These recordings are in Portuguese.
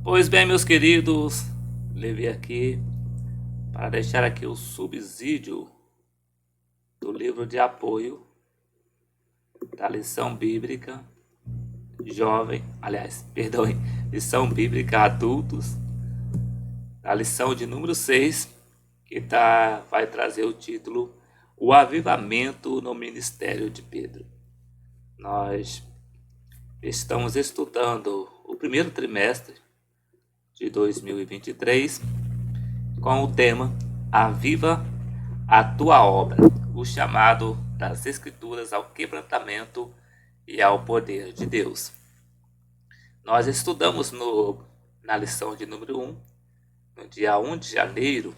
Pois bem, meus queridos, levei aqui para deixar aqui o subsídio do livro de apoio da lição bíblica jovem, lição bíblica adultos, a lição de número 6, que vai trazer o título O Avivamento no Ministério de Pedro. Nós estamos estudando o primeiro trimestre de 2023 com o tema Aviva a Tua Obra, o chamado das Escrituras ao quebrantamento e ao poder de Deus. Nós estudamos na lição de número 1, no dia 1 de janeiro,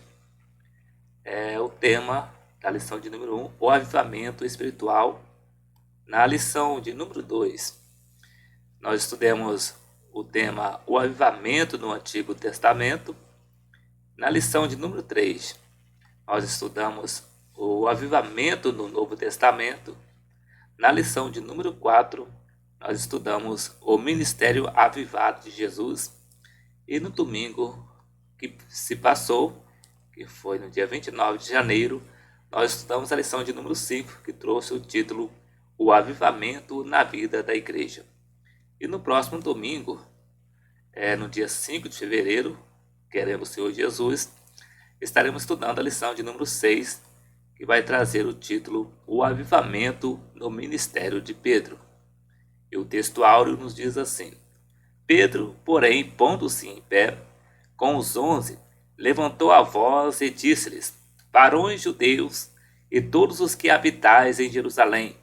o tema da lição de número 1, o avivamento espiritual. Na lição de número 2, nós estudamos o tema o avivamento no Antigo Testamento. Na lição de número 3, nós estudamos o avivamento no Novo Testamento. Na lição de número 4, nós estudamos o ministério avivado de Jesus. E no domingo que se passou, que foi no dia 29 de janeiro, nós estudamos a lição de número 5, que trouxe o título O Avivamento na Vida da Igreja. E no próximo domingo, no dia 5 de fevereiro, querendo o Senhor Jesus, estaremos estudando a lição de número 6, que vai trazer o título O Avivamento no Ministério de Pedro. E o texto áureo nos diz assim: Pedro, porém, pondo-se em pé, com os 11, levantou a voz e disse-lhes: Varões judeus e todos os que habitais em Jerusalém,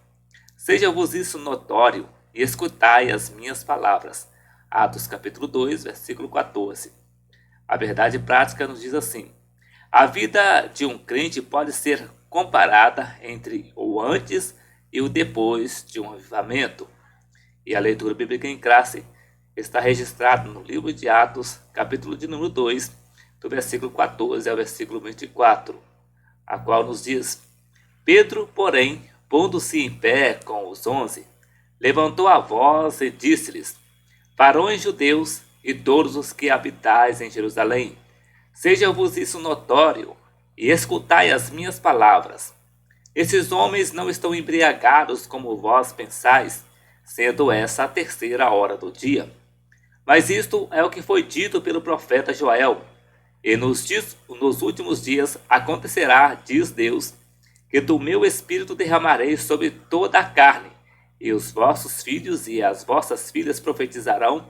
seja-vos isso notório e escutai as minhas palavras. Atos capítulo 2, versículo 14. A verdade prática nos diz assim: a vida de um crente pode ser comparada entre o antes e o depois de um avivamento. E a leitura bíblica em classe está registrada no livro de Atos, capítulo de número 2, do versículo 14 ao versículo 24, a qual nos diz: Pedro, porém, pondo-se em pé com os 11, levantou a voz e disse-lhes: Varões judeus e todos os que habitais em Jerusalém, seja-vos isso notório e escutai as minhas palavras. Esses homens não estão embriagados como vós pensais, sendo essa a terceira hora do dia. Mas isto é o que foi dito pelo profeta Joel. E nos últimos dias acontecerá, diz Deus, que do meu espírito derramarei sobre toda a carne, e os vossos filhos e as vossas filhas profetizarão,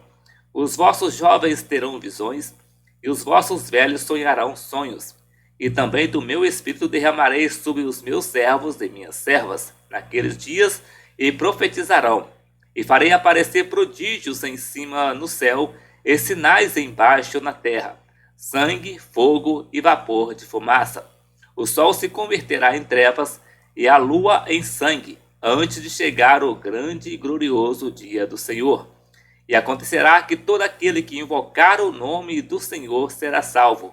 os vossos jovens terão visões, e os vossos velhos sonharão sonhos. E também do meu espírito derramarei sobre os meus servos e minhas servas naqueles dias, e profetizarão. E farei aparecer prodígios em cima no céu, e sinais embaixo na terra: sangue, fogo e vapor de fumaça. O sol se converterá em trevas e a lua em sangue, antes de chegar o grande e glorioso dia do Senhor. E acontecerá que todo aquele que invocar o nome do Senhor será salvo.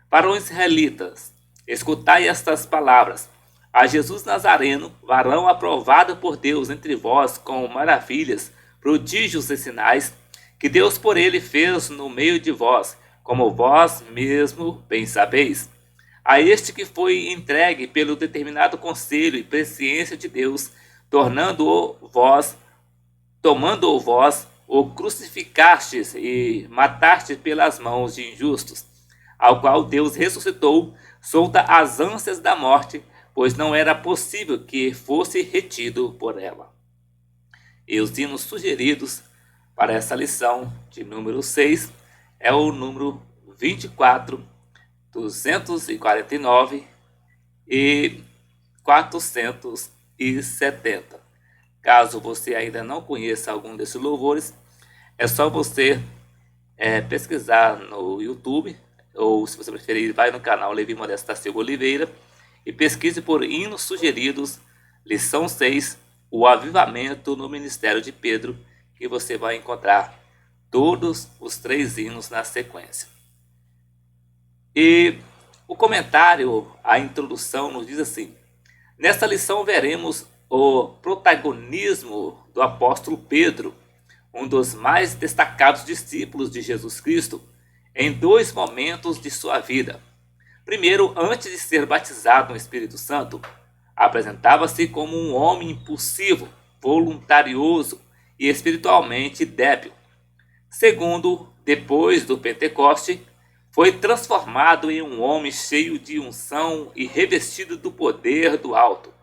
Varões israelitas, escutai estas palavras: a Jesus Nazareno, varão aprovado por Deus entre vós com maravilhas, prodígios e sinais, que Deus por ele fez no meio de vós, como vós mesmo bem sabeis. A este que foi entregue pelo determinado conselho e presciência de Deus, tomando-o vós, o crucificastes e matastes pelas mãos de injustos, ao qual Deus ressuscitou, solta as ânsias da morte, pois não era possível que fosse retido por ela. E os hinos sugeridos para essa lição de número 6 é o número 24, 249 e 470. Caso você ainda não conheça algum desses louvores, é só você pesquisar no YouTube, ou se você preferir, vai no canal Levi Modesto da Silva Oliveira e pesquise por hinos sugeridos, lição 6, o avivamento no ministério de Pedro, que você vai encontrar todos os 3 hinos na sequência. E o comentário, a introdução nos diz assim: nesta lição veremos o protagonismo do apóstolo Pedro, um dos mais destacados discípulos de Jesus Cristo, em dois momentos de sua vida. Primeiro, antes de ser batizado no Espírito Santo, apresentava-se como um homem impulsivo, voluntarioso e espiritualmente débil. Segundo, depois do Pentecoste, foi transformado em um homem cheio de unção e revestido do poder do alto.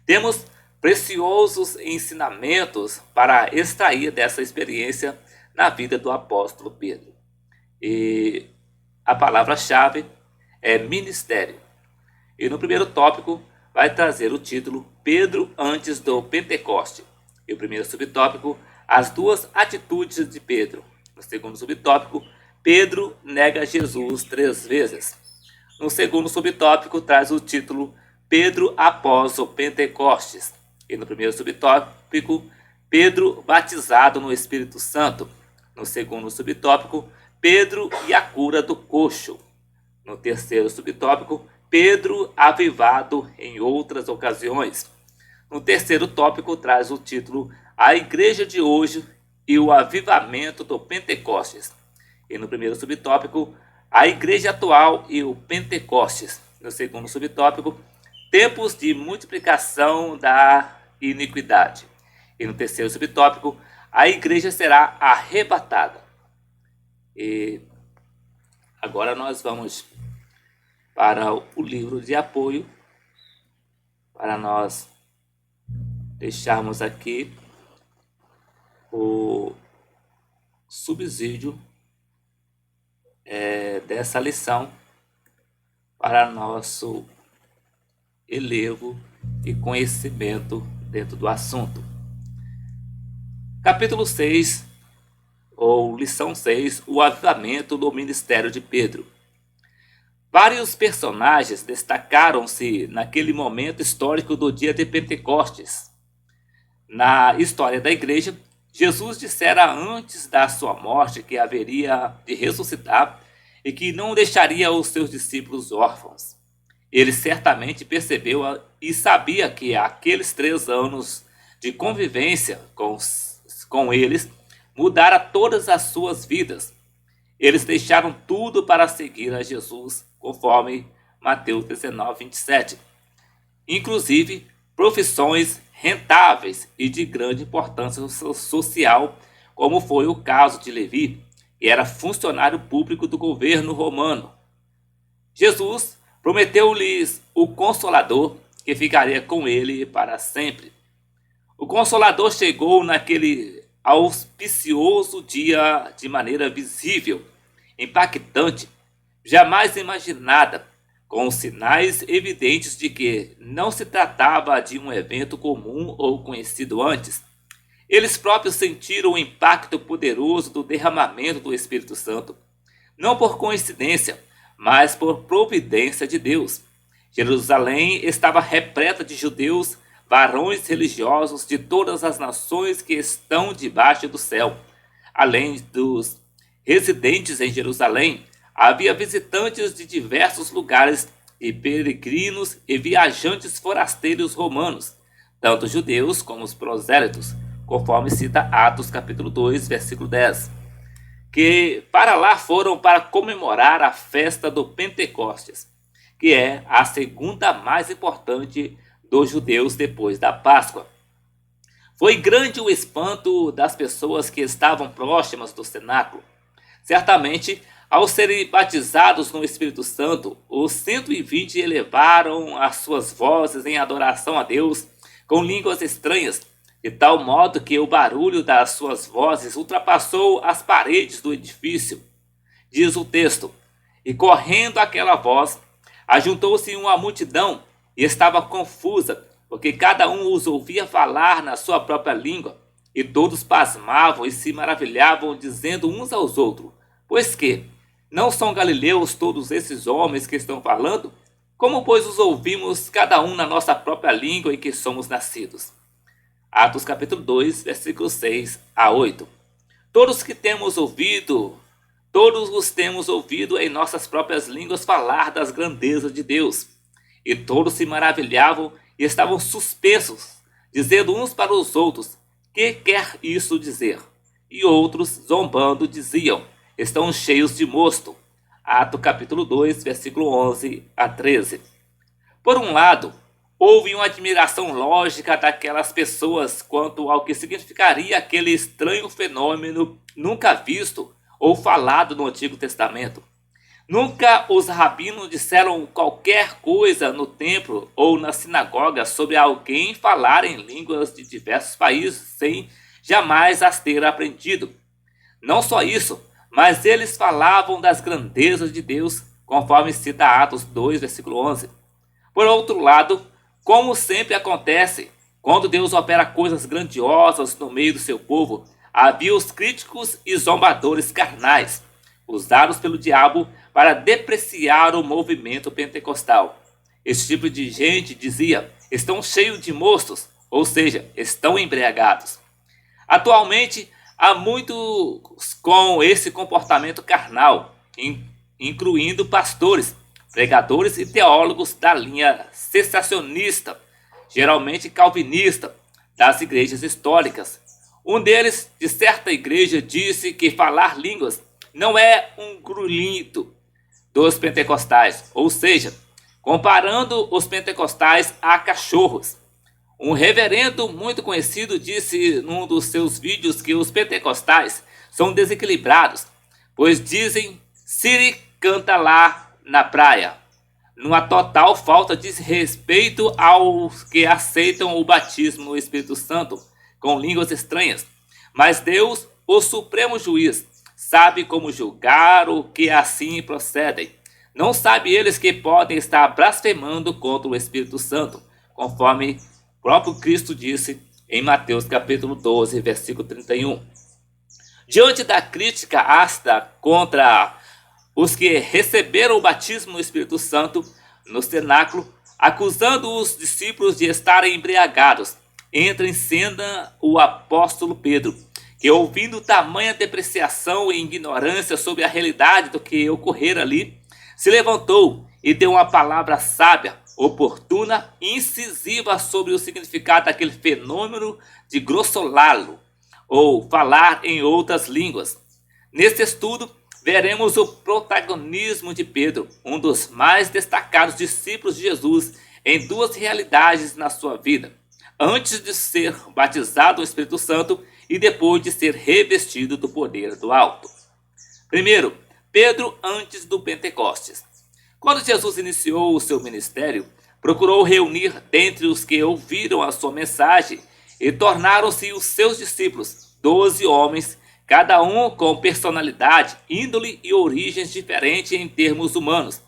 Temos preciosos ensinamentos para extrair dessa experiência na vida do apóstolo Pedro. E a palavra-chave é ministério. E no primeiro tópico vai trazer o título Pedro antes do Pentecoste. E o primeiro subtópico, as duas atitudes de Pedro. No segundo subtópico, Pedro nega Jesus 3 vezes. No segundo subtópico traz o título Pedro após o Pentecostes. E no primeiro subtópico, Pedro batizado no Espírito Santo. No segundo subtópico, Pedro e a cura do coxo. No terceiro subtópico, Pedro avivado em outras ocasiões. No terceiro tópico traz o título A Igreja de Hoje e o Avivamento do Pentecostes. E no primeiro subtópico, A Igreja Atual e o Pentecostes. No segundo subtópico, Tempos de Multiplicação da Iniquidade. E no terceiro subtópico, A Igreja será arrebatada. E agora nós vamos para o livro de apoio, para nós deixarmos aqui o subsídio dessa lição para nosso elevo e conhecimento dentro do assunto. Capítulo 6, ou lição 6, o avivamento do ministério de Pedro. Vários personagens destacaram-se naquele momento histórico do dia de Pentecostes. Na história da igreja, Jesus dissera antes da sua morte que haveria de ressuscitar e que não deixaria os seus discípulos órfãos. Ele certamente percebeu e sabia que aqueles 3 anos de convivência com eles mudara todas as suas vidas. Eles deixaram tudo para seguir a Jesus, conforme Mateus 19, 27. Inclusive, profissões rentáveis e de grande importância social, como foi o caso de Levi, que era funcionário público do governo romano. Jesus prometeu-lhes o Consolador, que ficaria com ele para sempre. O Consolador chegou naquele auspicioso dia de maneira visível, impactante, jamais imaginada, com sinais evidentes de que não se tratava de um evento comum ou conhecido antes. Eles próprios sentiram o impacto poderoso do derramamento do Espírito Santo, não por coincidência, mas por providência de Deus. Jerusalém estava repleta de judeus, varões religiosos de todas as nações que estão debaixo do céu. Além dos residentes em Jerusalém, havia visitantes de diversos lugares e peregrinos e viajantes forasteiros romanos, tanto judeus como os prosélitos, conforme cita Atos capítulo 2, versículo 10, que para lá foram para comemorar a festa do Pentecostes, que é a segunda mais importante dos judeus depois da Páscoa. Foi grande o espanto das pessoas que estavam próximas do cenáculo. Certamente, ao serem batizados no Espírito Santo, os 120 elevaram as suas vozes em adoração a Deus com línguas estranhas, de tal modo que o barulho das suas vozes ultrapassou as paredes do edifício. Diz o texto: e correndo aquela voz, ajuntou-se uma multidão e estava confusa, porque cada um os ouvia falar na sua própria língua, e todos pasmavam e se maravilhavam, dizendo uns aos outros: pois que não são galileus todos esses homens que estão falando? Como, pois, os ouvimos cada um na nossa própria língua em que somos nascidos? Atos capítulo 2, versículos 6 a 8. Todos os temos ouvido em nossas próprias línguas falar das grandezas de Deus. E todos se maravilhavam e estavam suspensos, dizendo uns para os outros: que quer isso dizer? E outros, zombando, diziam: estão cheios de mosto. Atos capítulo 2, versículo 11 a 13. Por um lado, houve uma admiração lógica daquelas pessoas quanto ao que significaria aquele estranho fenômeno nunca visto ou falado no Antigo Testamento. Nunca os rabinos disseram qualquer coisa no templo ou na sinagoga sobre alguém falar em línguas de diversos países sem jamais as ter aprendido. Não só isso, mas eles falavam das grandezas de Deus, conforme cita Atos 2, versículo 11. Por outro lado, como sempre acontece, quando Deus opera coisas grandiosas no meio do seu povo, havia os críticos e zombadores carnais, usados pelo diabo para depreciar o movimento pentecostal. Esse tipo de gente dizia: estão cheios de mostos, ou seja, estão embriagados. Atualmente, há muitos com esse comportamento carnal, incluindo pastores, pregadores e teólogos da linha cessacionista, geralmente calvinista, das igrejas históricas. Um deles, de certa igreja, disse que falar línguas não é um grunhido dos pentecostais, ou seja, comparando os pentecostais a cachorros. Um reverendo muito conhecido disse num dos seus vídeos que os pentecostais são desequilibrados, pois dizem Siri canta lá na praia, numa total falta de respeito aos que aceitam o batismo no Espírito Santo com línguas estranhas. Mas Deus, o supremo juiz, sabe como julgar o que assim procedem. Não sabe eles que podem estar blasfemando contra o Espírito Santo, conforme o próprio Cristo disse em Mateus capítulo 12, versículo 31. Diante da crítica ácida contra os que receberam o batismo no Espírito Santo no cenáculo, acusando os discípulos de estarem embriagados, entra em cena o apóstolo Pedro, que, ouvindo tamanha depreciação e ignorância sobre a realidade do que ocorrera ali, se levantou e deu uma palavra sábia, oportuna e incisiva sobre o significado daquele fenômeno de grossolalo, ou falar em outras línguas. Neste estudo, veremos o protagonismo de Pedro, um dos mais destacados discípulos de Jesus, em duas realidades na sua vida: antes de ser batizado no Espírito Santo e depois de ser revestido do poder do alto. Primeiro, Pedro antes do Pentecostes. Quando Jesus iniciou o seu ministério, procurou reunir dentre os que ouviram a sua mensagem e tornaram-se os seus discípulos, 12 homens, cada um com personalidade, índole e origens diferentes em termos humanos.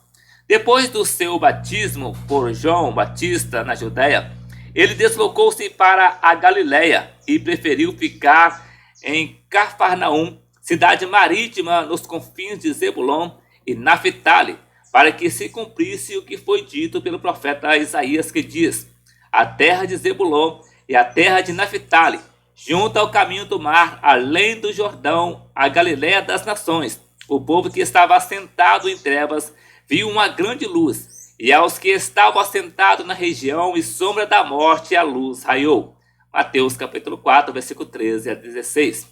Depois do seu batismo por João Batista na Judéia, ele deslocou-se para a Galiléia e preferiu ficar em Cafarnaum, cidade marítima nos confins de Zebulon e Naphtali, para que se cumprisse o que foi dito pelo profeta Isaías, que diz: a terra de Zebulon e a terra de Naphtali, junto ao caminho do mar, além do Jordão, a Galiléia das nações. O povo que estava assentado em trevas viu uma grande luz, e aos que estavam assentados na região e sombra da morte, a luz raiou. Mateus capítulo 4, versículo 13 a 16.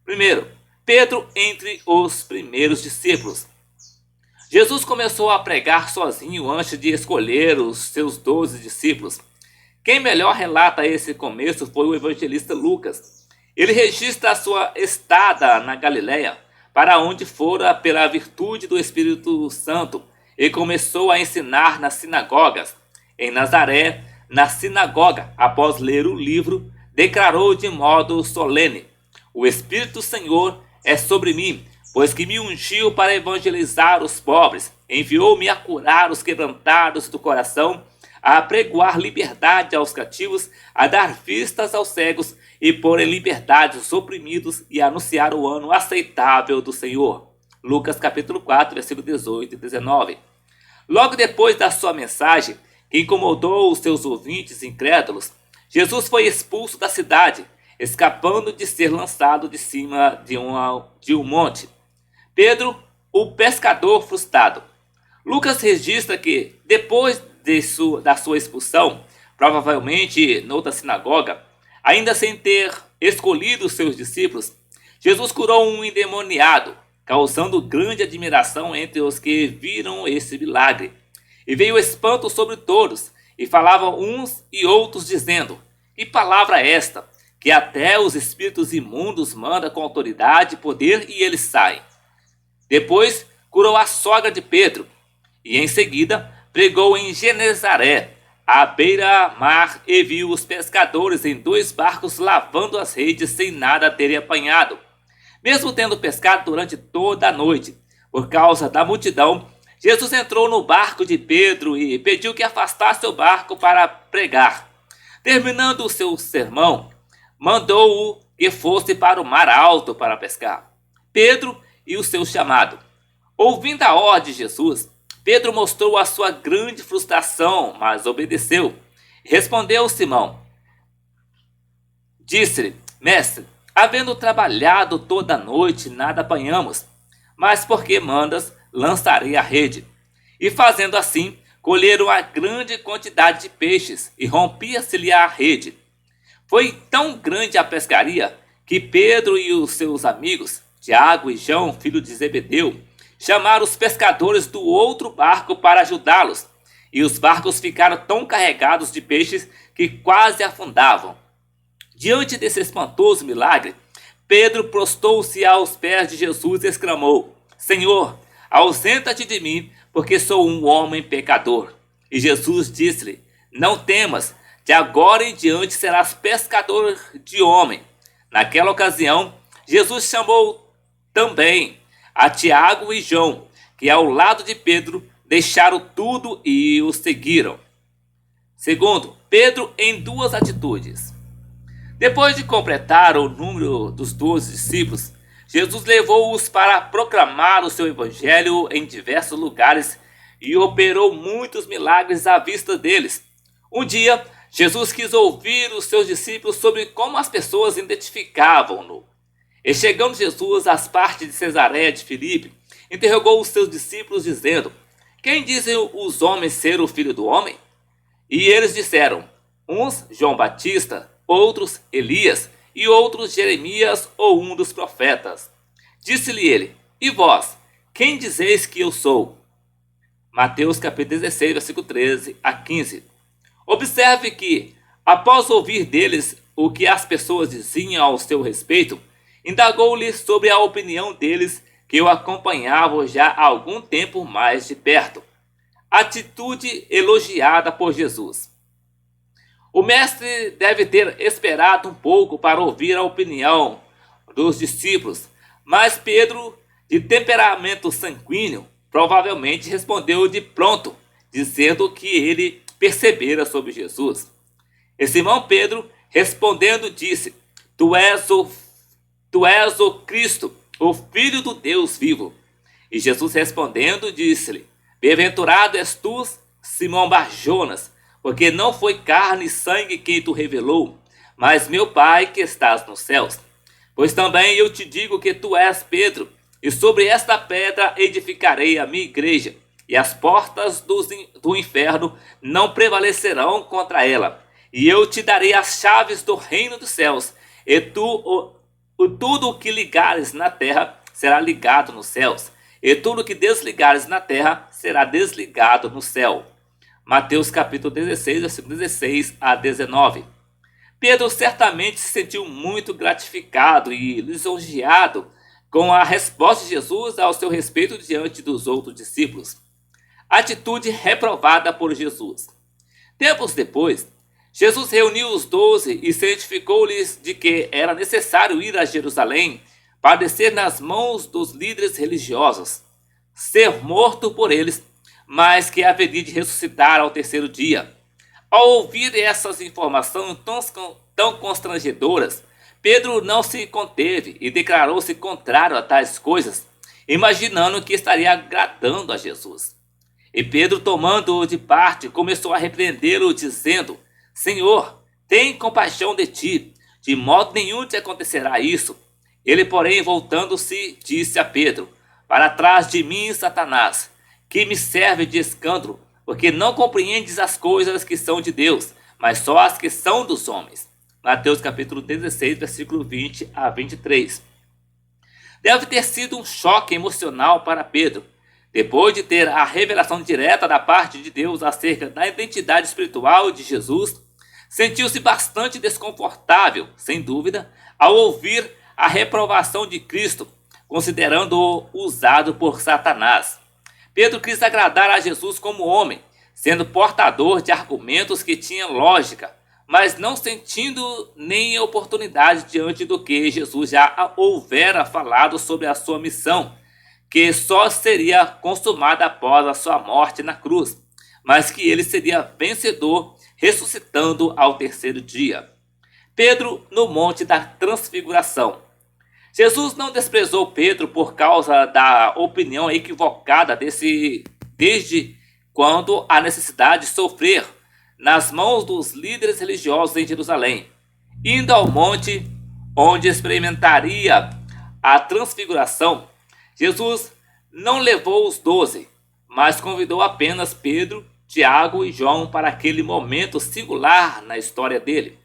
Primeiro, Pedro entre os primeiros discípulos. Jesus começou a pregar sozinho antes de escolher os seus 12 discípulos. Quem melhor relata esse começo foi o evangelista Lucas. Ele registra a sua estada na Galiléia, para onde fora pela virtude do Espírito Santo, e começou a ensinar nas sinagogas. Em Nazaré, na sinagoga, após ler o livro, declarou de modo solene: o Espírito do Senhor é sobre mim, pois que me ungiu para evangelizar os pobres, enviou-me a curar os quebrantados do coração, a apregoar liberdade aos cativos, a dar vistas aos cegos e pôr em liberdade os oprimidos e anunciar o ano aceitável do Senhor. Lucas capítulo 4, versículo 18 e 19. Logo depois da sua mensagem, que incomodou os seus ouvintes incrédulos, Jesus foi expulso da cidade, escapando de ser lançado de cima de um monte. Pedro, o pescador frustrado. Lucas registra que, depois da sua expulsão, provavelmente noutra sinagoga, ainda sem ter escolhido seus discípulos, Jesus curou um endemoniado, causando grande admiração entre os que viram esse milagre. E veio espanto sobre todos, e falavam uns e outros, dizendo: que palavra é esta, que até os espíritos imundos manda com autoridade e poder, e eles saem? Depois curou a sogra de Pedro, e em seguida pregou em Genezaré, à beira-mar, e viu os pescadores em 2 barcos lavando as redes sem nada terem apanhado. Mesmo tendo pescado durante toda a noite, por causa da multidão, Jesus entrou no barco de Pedro e pediu que afastasse o barco para pregar. Terminando o seu sermão, mandou-o que fosse para o mar alto para pescar. Pedro e o seu chamado. Ouvindo a ordem de Jesus, Pedro mostrou a sua grande frustração, mas obedeceu. Respondeu Simão. Disse-lhe: Mestre, havendo trabalhado toda a noite, nada apanhamos, mas porque mandas, lançarei a rede. E fazendo assim, colheram a grande quantidade de peixes, e rompia-se-lhe a rede. Foi tão grande a pescaria, que Pedro e os seus amigos, Tiago e João, filho de Zebedeu, chamaram os pescadores do outro barco para ajudá-los, e os barcos ficaram tão carregados de peixes que quase afundavam. Diante desse espantoso milagre, Pedro prostou-se aos pés de Jesus e exclamou: Senhor, ausenta-te de mim, porque sou um homem pecador. E Jesus disse-lhe: Não temas, de agora em diante serás pescador de homem. Naquela ocasião, Jesus chamou também a Tiago e João, que ao lado de Pedro deixaram tudo e o seguiram. Segundo, Pedro em 2 atitudes. Depois de completar o número dos 12 discípulos, Jesus levou-os para proclamar o seu evangelho em diversos lugares e operou muitos milagres à vista deles. Um dia, Jesus quis ouvir os seus discípulos sobre como as pessoas identificavam-no. E chegando Jesus às partes de Cesareia de Filipe, interrogou os seus discípulos dizendo: Quem dizem os homens ser o Filho do Homem? E eles disseram: uns João Batista, outros Elias, e outros Jeremias ou um dos profetas. Disse-lhe ele: E vós, quem dizeis que eu sou? Mateus capítulo 16, versículo 13 a 15. Observe que, após ouvir deles o que as pessoas diziam ao seu respeito, indagou-lhes sobre a opinião deles, que o acompanhavam já há algum tempo mais de perto. Atitude elogiada por Jesus. O mestre deve ter esperado um pouco para ouvir a opinião dos discípulos, mas Pedro, de temperamento sanguíneo, provavelmente respondeu de pronto, dizendo que ele percebera sobre Jesus. E Simão Pedro, respondendo, disse: Tu és o Cristo, o Filho do Deus vivo. E Jesus respondendo, disse-lhe: Bem-aventurado és tu, Simão Bar-Jonas, porque não foi carne e sangue quem tu revelou, mas meu Pai que estás nos céus. Pois também eu te digo que tu és Pedro, e sobre esta pedra edificarei a minha igreja, e as portas do inferno não prevalecerão contra ela. E eu te darei as chaves do reino dos céus, e tudo o que ligares na terra será ligado nos céus, e tudo o que desligares na terra será desligado no céu. Mateus capítulo 16, versículo 16 a 19. Pedro certamente se sentiu muito gratificado e lisonjeado com a resposta de Jesus ao seu respeito diante dos outros discípulos. Atitude reprovada por Jesus. Tempos depois, Jesus reuniu os 12 e certificou-lhes de que era necessário ir a Jerusalém, padecer nas mãos dos líderes religiosos, ser morto por eles, mas que haveria de ressuscitar ao 3º dia. Ao ouvir essas informações tão constrangedoras, Pedro não se conteve e declarou-se contrário a tais coisas, imaginando que estaria agradando a Jesus. E Pedro, tomando-o de parte, começou a repreendê-lo, dizendo: Senhor, tem compaixão de ti, de modo nenhum te acontecerá isso. Ele, porém, voltando-se, disse a Pedro: Para trás de mim, Satanás, que me serve de escândalo, porque não compreendes as coisas que são de Deus, mas só as que são dos homens. Mateus capítulo 16, versículo 20 a 23. Deve ter sido um choque emocional para Pedro. Depois de ter a revelação direta da parte de Deus acerca da identidade espiritual de Jesus, sentiu-se bastante desconfortável, sem dúvida, ao ouvir a reprovação de Cristo, considerando-o usado por Satanás. Pedro quis agradar a Jesus como homem, sendo portador de argumentos que tinham lógica, mas não sentindo nem oportunidade diante do que Jesus já houvera falado sobre a sua missão, que só seria consumada após a sua morte na cruz, mas que ele seria vencedor, ressuscitando ao terceiro dia. Pedro no Monte da Transfiguração. Jesus não desprezou Pedro por causa da opinião equivocada desde quando a necessidade de sofrer nas mãos dos líderes religiosos em Jerusalém. Indo ao monte onde experimentaria a transfiguração, Jesus não levou os 12, mas convidou apenas Pedro, Tiago e João para aquele momento singular na história dele.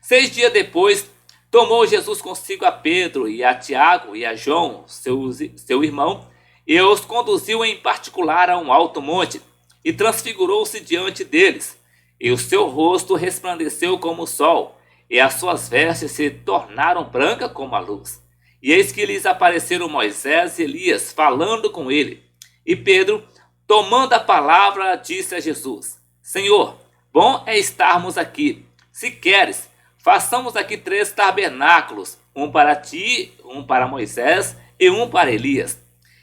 6 dias depois, tomou Jesus consigo a Pedro e a Tiago e a João, seu irmão, e os conduziu em particular a um alto monte, e transfigurou-se diante deles. E o seu rosto resplandeceu como o sol, e as suas vestes se tornaram brancas como a luz. E eis que lhes apareceram Moisés e Elias, falando com ele. E Pedro, tomando a palavra, disse a Jesus: Senhor, bom é estarmos aqui. Se queres, façamos aqui 3 tabernáculos, um para ti, um para Moisés e um para Elias.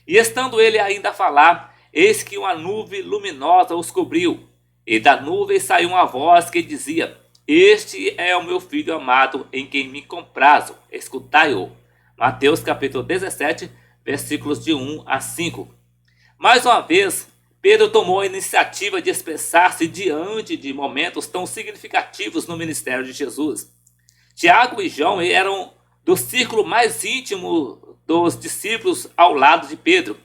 E estando ele ainda a falar, eis que uma nuvem luminosa os cobriu. E da nuvem saiu uma voz que dizia: Este é o meu filho amado, em quem me comprazo, escutai-o. Mateus capítulo 17, versículos de 1 a 5. Mais uma vez, Pedro tomou a iniciativa de expressar-se diante de momentos tão significativos no ministério de Jesus. Tiago e João eram do círculo mais íntimo dos discípulos ao lado de Pedro.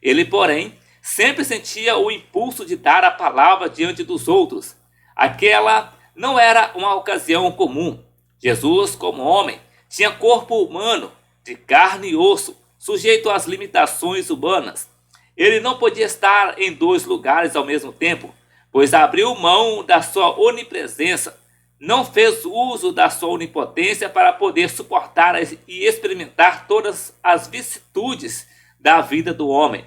Ele, porém, sempre sentia o impulso de dar a palavra diante dos outros. Aquela não era uma ocasião comum. Jesus, como homem, tinha corpo humano, de carne e osso, sujeito às limitações humanas. Ele não podia estar em 2 lugares ao mesmo tempo, pois abriu mão da sua onipresença, não fez uso da sua onipotência para poder suportar e experimentar todas as vicissitudes da vida do homem.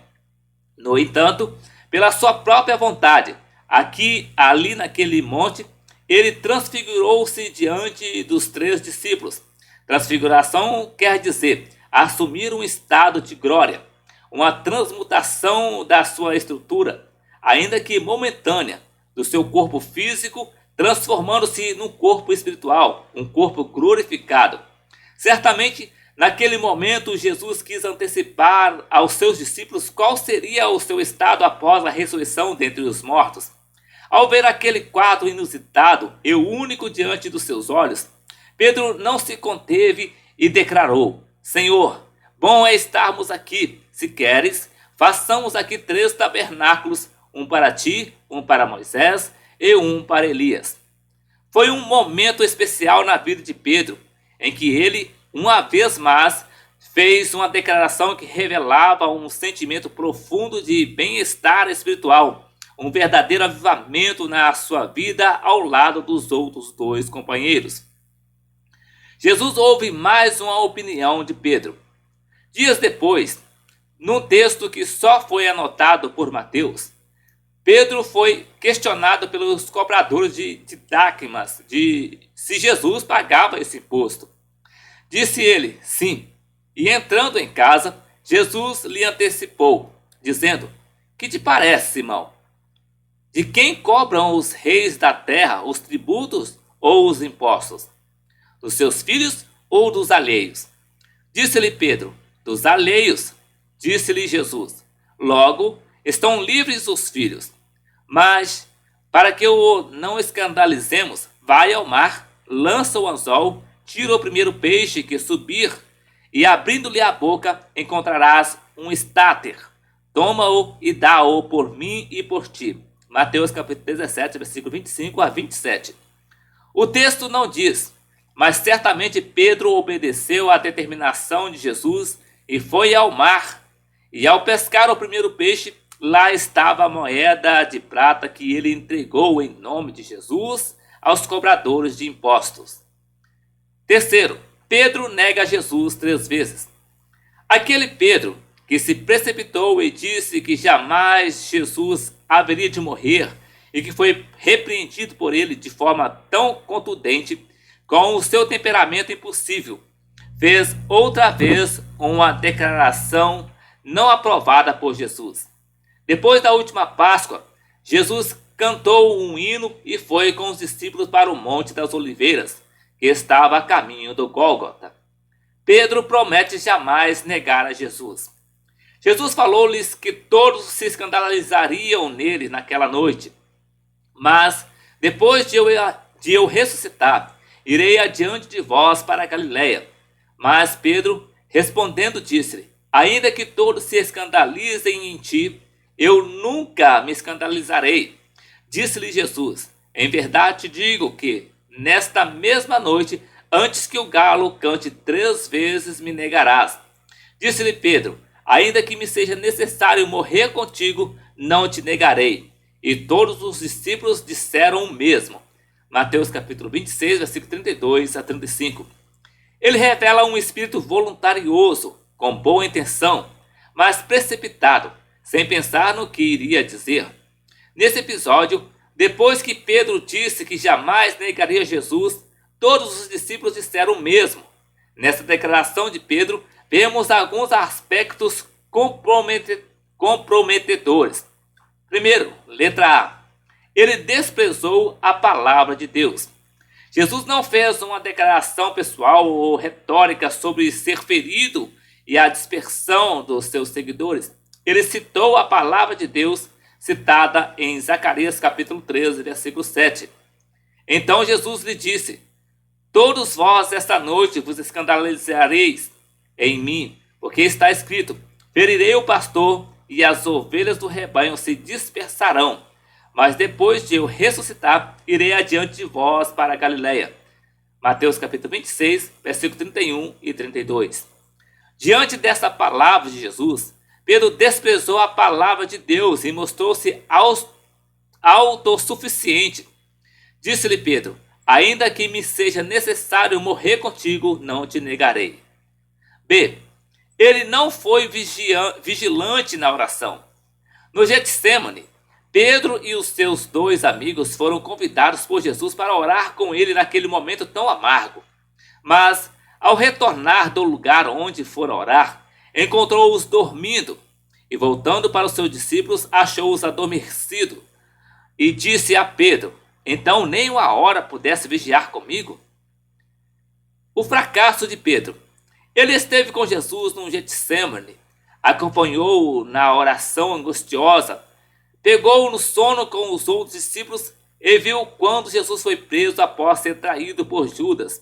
No entanto, pela sua própria vontade, ali naquele monte, ele transfigurou-se diante dos 3 discípulos. Transfiguração quer dizer assumir um estado de glória, uma transmutação da sua estrutura, ainda que momentânea, do seu corpo físico, transformando-se num corpo espiritual, um corpo glorificado. Certamente, naquele momento, Jesus quis antecipar aos seus discípulos qual seria o seu estado após a ressurreição dentre os mortos. Ao ver aquele quadro inusitado e único diante dos seus olhos, Pedro não se conteve e declarou: Senhor, bom é estarmos aqui. Se queres, façamos aqui 3 tabernáculos, um para ti, um para Moisés e um para Elias. Foi um momento especial na vida de Pedro, em que ele, uma vez mais, fez uma declaração que revelava um sentimento profundo de bem-estar espiritual, um verdadeiro avivamento na sua vida ao lado dos outros 2 companheiros. Jesus ouve mais uma opinião de Pedro. Dias depois, num texto que só foi anotado por Mateus, Pedro foi questionado pelos cobradores de dracmas se Jesus pagava esse imposto. Disse ele, sim. E entrando em casa, Jesus lhe antecipou, dizendo: Que te parece, Simão? De quem cobram os reis da terra os tributos ou os impostos? Dos seus filhos ou dos alheios? Disse-lhe Pedro: Dos alheios. Disse-lhe Jesus: Logo, estão livres os filhos. Mas, para que o não escandalizemos, vai ao mar, lança o anzol, tira o primeiro peixe que subir, e abrindo-lhe a boca, encontrarás um estáter. Toma-o e dá-o por mim e por ti. Mateus capítulo 17, versículo 25 a 27. O texto não diz: Mas certamente Pedro obedeceu à determinação de Jesus e foi ao mar. E ao pescar o primeiro peixe, lá estava a moeda de prata que ele entregou em nome de Jesus aos cobradores de impostos. Terceiro, Pedro nega Jesus 3 vezes. Aquele Pedro que se precipitou e disse que jamais Jesus haveria de morrer e que foi repreendido por ele de forma tão contundente, com o seu temperamento impossível, fez outra vez uma declaração não aprovada por Jesus. Depois da última Páscoa, Jesus cantou um hino e foi com os discípulos para o Monte das Oliveiras, que estava a caminho do Gólgota. Pedro promete jamais negar a Jesus. Jesus falou-lhes que todos se escandalizariam nele naquela noite. Mas, depois de eu ressuscitar, irei adiante de vós para a Galiléia. Mas Pedro, respondendo, disse-lhe: ainda que todos se escandalizem em ti, eu nunca me escandalizarei. Disse-lhe Jesus: em verdade te digo que, nesta mesma noite, antes que o galo cante 3 vezes, me negarás. Disse-lhe Pedro: ainda que me seja necessário morrer contigo, não te negarei. E todos os discípulos disseram o mesmo. Mateus capítulo 26, versículo 32 a 35. Ele revela um espírito voluntarioso, com boa intenção, mas precipitado, sem pensar no que iria dizer. Nesse episódio, depois que Pedro disse que jamais negaria Jesus, todos os discípulos disseram o mesmo. Nessa declaração de Pedro, vemos alguns aspectos comprometedores. Primeiro, letra A. Ele desprezou a palavra de Deus. Jesus não fez uma declaração pessoal ou retórica sobre ser ferido e a dispersão dos seus seguidores. Ele citou a palavra de Deus citada em Zacarias capítulo 13, versículo 7. Então Jesus lhe disse: todos vós esta noite vos escandalizareis em mim, porque está escrito: ferirei o pastor e as ovelhas do rebanho se dispersarão. Mas depois de eu ressuscitar, irei adiante de vós para a Galiléia. Mateus capítulo 26, versículo 31 e 32. Diante dessa palavra de Jesus, Pedro desprezou a palavra de Deus e mostrou-se autossuficiente. Disse-lhe Pedro: ainda que me seja necessário morrer contigo, não te negarei. B. Ele não foi vigilante na oração. No Getsêmani, Pedro e os seus 2 amigos foram convidados por Jesus para orar com ele naquele momento tão amargo. Mas, ao retornar do lugar onde foram orar, encontrou-os dormindo e, voltando para os seus discípulos, achou-os adormecidos e disse a Pedro: então nem uma hora pudesse vigiar comigo? O fracasso de Pedro. Ele esteve com Jesus no Getsêmani, acompanhou-o na oração angustiosa, pegou-o no sono com os outros discípulos e viu quando Jesus foi preso após ser traído por Judas.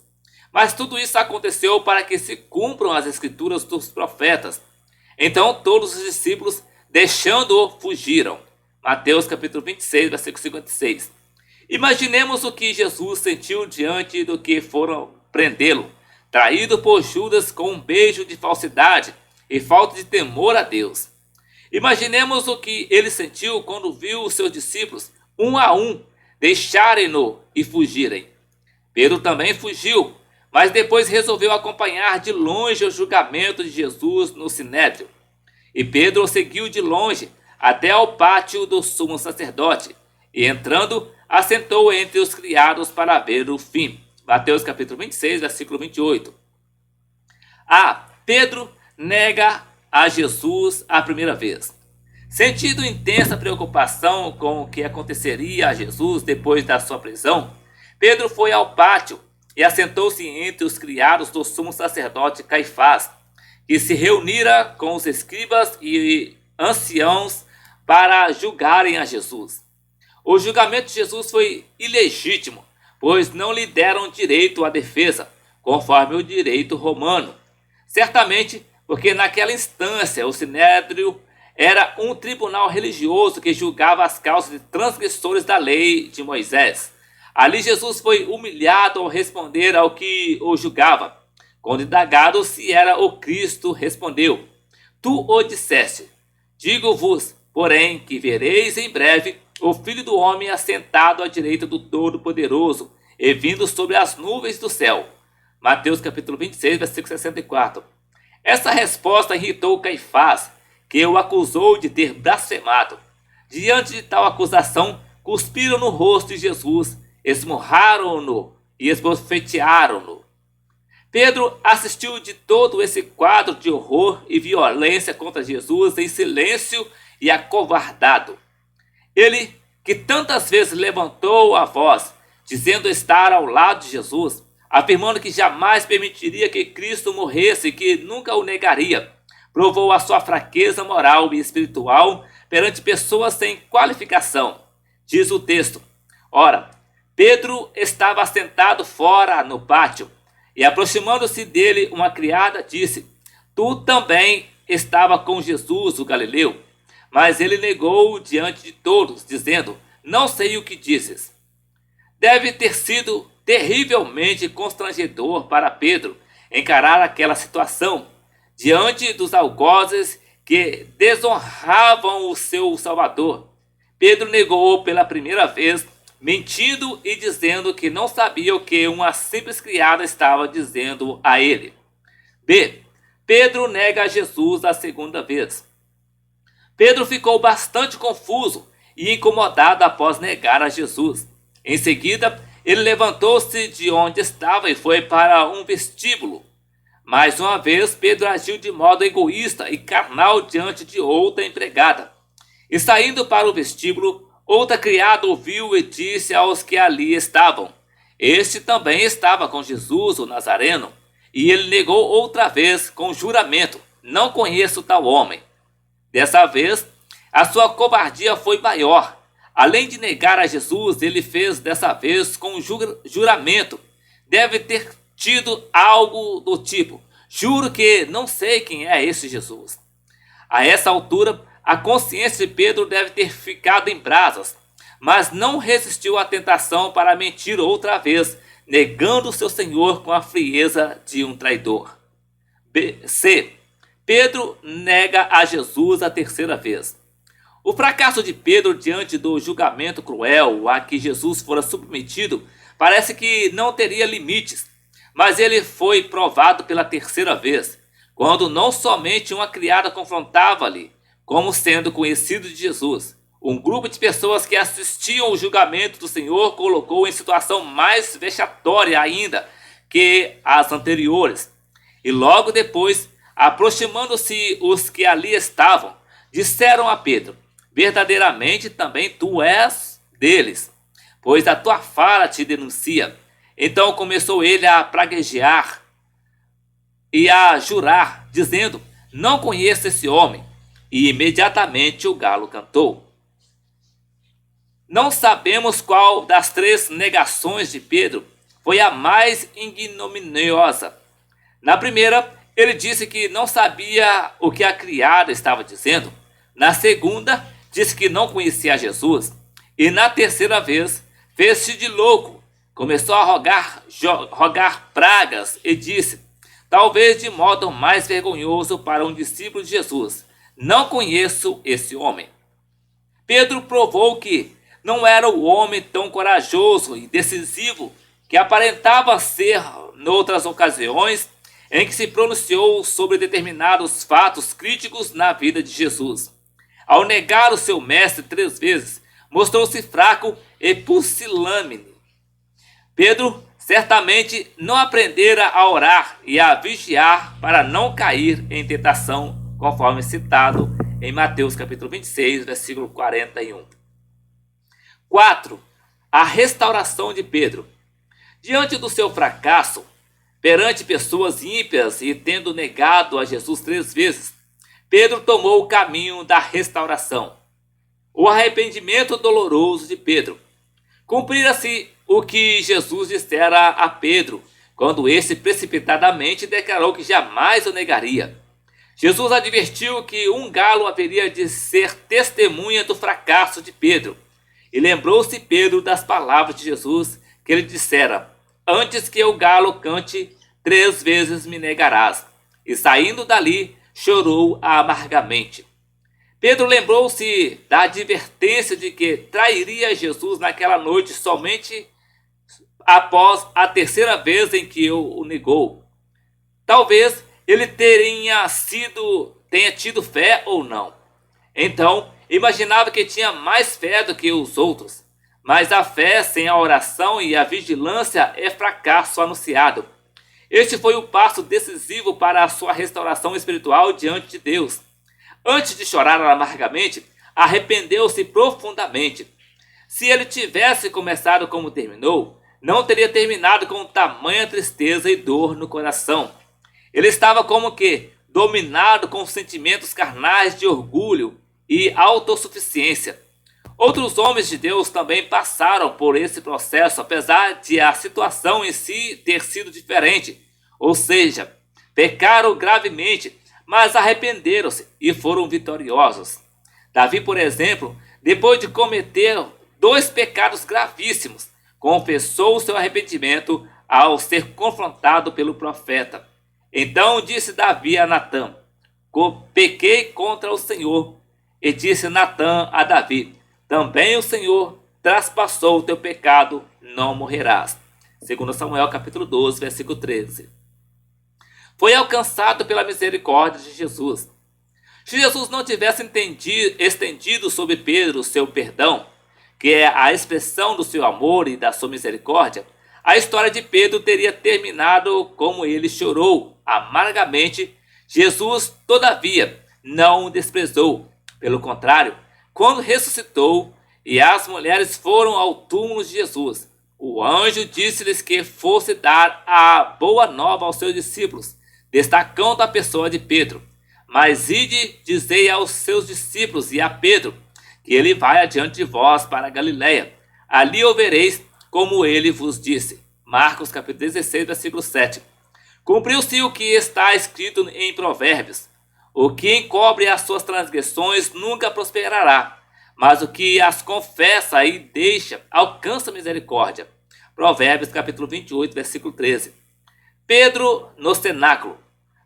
Mas tudo isso aconteceu para que se cumpram as escrituras dos profetas. Então todos os discípulos, deixando-o, fugiram. Mateus capítulo 26, versículo 56. Imaginemos o que Jesus sentiu diante do que foram prendê-lo, traído por Judas com um beijo de falsidade e falta de temor a Deus. Imaginemos o que ele sentiu quando viu os seus discípulos, um a um, deixarem-no e fugirem. Pedro também fugiu, mas depois resolveu acompanhar de longe o julgamento de Jesus no Sinédrio. E Pedro o seguiu de longe até ao pátio do sumo sacerdote, e entrando, assentou entre os criados para ver o fim. Mateus capítulo 26, versículo 28. A. Pedro nega a Jesus a primeira vez. Sentindo intensa preocupação com o que aconteceria a Jesus depois da sua prisão, Pedro foi ao pátio e assentou-se entre os criados do sumo sacerdote Caifás, que se reunira com os escribas e anciãos para julgarem a Jesus. O julgamento de Jesus foi ilegítimo, pois não lhe deram direito à defesa, conforme o direito romano. Certamente porque naquela instância o Sinédrio era um tribunal religioso que julgava as causas de transgressores da lei de Moisés. Ali Jesus foi humilhado ao responder ao que o julgava. Quando indagado se era o Cristo, respondeu: Tu o disseste. Digo-vos, porém, que vereis em breve o Filho do Homem assentado à direita do Todo-Poderoso e vindo sobre as nuvens do céu. Mateus capítulo 26, versículo 64. Essa resposta irritou Caifás, que o acusou de ter blasfemado. Diante de tal acusação, cuspiram no rosto de Jesus, esmurraram-no e esbofetearam-no. Pedro assistiu de todo esse quadro de horror e violência contra Jesus em silêncio e acovardado. Ele, que tantas vezes levantou a voz, dizendo estar ao lado de Jesus, afirmando que jamais permitiria que Cristo morresse e que nunca o negaria, provou a sua fraqueza moral e espiritual perante pessoas sem qualificação. Diz o texto: Ora, Pedro estava sentado fora no pátio, e aproximando-se dele uma criada disse: Tu também estava com Jesus o Galileu. Mas ele negou diante de todos, dizendo: Não sei o que dizes. Deve ter sido terrivelmente constrangedor para Pedro encarar aquela situação diante dos algozes que desonravam o seu Salvador. Pedro negou pela primeira vez, mentindo e dizendo que não sabia o que uma simples criada estava dizendo a ele. B. Pedro nega a Jesus a segunda vez. Pedro ficou bastante confuso e incomodado após negar a Jesus. Em seguida, ele levantou-se de onde estava e foi para um vestíbulo. Mais uma vez, Pedro agiu de modo egoísta e carnal diante de outra empregada. E saindo para o vestíbulo, outra criada ouviu e disse aos que ali estavam: Este também estava com Jesus, o Nazareno. E ele negou outra vez com juramento: Não conheço tal homem. Dessa vez, a sua covardia foi maior. Além de negar a Jesus, ele fez dessa vez com juramento. Deve ter tido algo do tipo: Juro que não sei quem é esse Jesus. A essa altura, a consciência de Pedro deve ter ficado em brasas, mas não resistiu à tentação para mentir outra vez, negando seu Senhor com a frieza de um traidor. C. Pedro nega a Jesus a terceira vez. O fracasso de Pedro diante do julgamento cruel a que Jesus fora submetido parece que não teria limites, mas ele foi provado pela terceira vez, quando não somente uma criada confrontava-lhe, como sendo conhecido de Jesus. Um grupo de pessoas que assistiam ao julgamento do Senhor colocou em situação mais vexatória ainda que as anteriores. E logo depois, aproximando-se os que ali estavam, disseram a Pedro: Verdadeiramente também tu és deles, pois a tua fala te denuncia. Então começou ele a praguejar e a jurar, dizendo: Não conheço esse homem. E imediatamente o galo cantou. Não sabemos qual das três negações de Pedro foi a mais ignominiosa. Na primeira, ele disse que não sabia o que a criada estava dizendo. Na segunda, disse que não conhecia Jesus. E na terceira vez, fez-se de louco. Começou a rogar pragas e disse, talvez de modo mais vergonhoso para um discípulo de Jesus: Não conheço esse homem. Pedro provou que não era o homem tão corajoso e decisivo que aparentava ser noutras ocasiões em que se pronunciou sobre determinados fatos críticos na vida de Jesus. Ao negar o seu mestre 3 vezes, mostrou-se fraco e pusilânime. Pedro certamente não aprendera a orar e a vigiar para não cair em tentação, conforme citado em Mateus capítulo 26, versículo 41. 4. A restauração de Pedro. Diante do seu fracasso, perante pessoas ímpias e tendo negado a Jesus 3 vezes, Pedro tomou o caminho da restauração. O arrependimento doloroso de Pedro. Cumprira-se o que Jesus dissera a Pedro, quando esse precipitadamente declarou que jamais o negaria. Jesus advertiu que um galo haveria de ser testemunha do fracasso de Pedro. E lembrou-se Pedro das palavras de Jesus, que ele dissera: antes que o galo cante, 3 vezes me negarás. E saindo dali, chorou amargamente. Pedro lembrou-se da advertência de que trairia Jesus naquela noite somente após a 3ª vez em que o negou. Talvez ele tenha tido fé ou não. Então, imaginava que tinha mais fé do que os outros. Mas a fé sem a oração e a vigilância é fracasso anunciado. Este foi o passo decisivo para a sua restauração espiritual diante de Deus. Antes de chorar amargamente, arrependeu-se profundamente. Se ele tivesse começado como terminou, não teria terminado com tamanha tristeza e dor no coração. Ele estava como que dominado com sentimentos carnais de orgulho e autossuficiência. Outros homens de Deus também passaram por esse processo, apesar de a situação em si ter sido diferente. Ou seja, pecaram gravemente, mas arrependeram-se e foram vitoriosos. Davi, por exemplo, depois de cometer 2 pecados gravíssimos, confessou o seu arrependimento ao ser confrontado pelo profeta. Então disse Davi a Natã: pequei contra o Senhor. E disse Natã a Davi: também o Senhor traspassou o teu pecado, não morrerás. 2 Samuel capítulo 12, versículo 13. Foi alcançado pela misericórdia de Jesus. Se Jesus não tivesse estendido sobre Pedro o seu perdão, que é a expressão do seu amor e da sua misericórdia, a história de Pedro teria terminado como ele chorou amargamente. Jesus, todavia, não o desprezou. Pelo contrário, quando ressuscitou e as mulheres foram ao túmulo de Jesus, o anjo disse-lhes que fosse dar a boa nova aos seus discípulos, destacando a pessoa de Pedro. Mas ide, dizei aos seus discípulos e a Pedro, que ele vai adiante de vós para a Galiléia. Ali o vereis, como ele vos disse. Marcos capítulo 16, versículo 7. Cumpriu-se o que está escrito em Provérbios: o que encobre as suas transgressões nunca prosperará, mas o que as confessa e deixa alcança misericórdia. Provérbios capítulo 28, versículo 13. Pedro no cenáculo.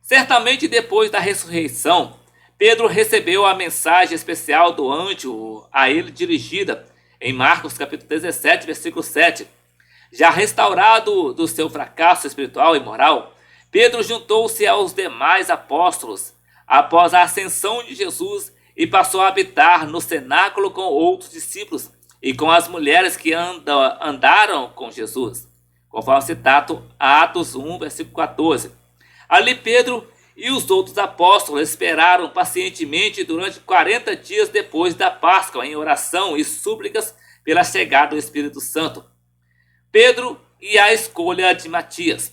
Certamente depois da ressurreição, Pedro recebeu a mensagem especial do anjo a ele dirigida em Marcos capítulo 17, versículo 7. Já restaurado do seu fracasso espiritual e moral, Pedro juntou-se aos demais apóstolos após a ascensão de Jesus e passou a habitar no cenáculo com outros discípulos e com as mulheres que andaram com Jesus, conforme citado Atos 1, versículo 14. Ali Pedro e os outros apóstolos esperaram pacientemente durante 40 dias depois da Páscoa em oração e súplicas pela chegada do Espírito Santo. Pedro e a escolha de Matias.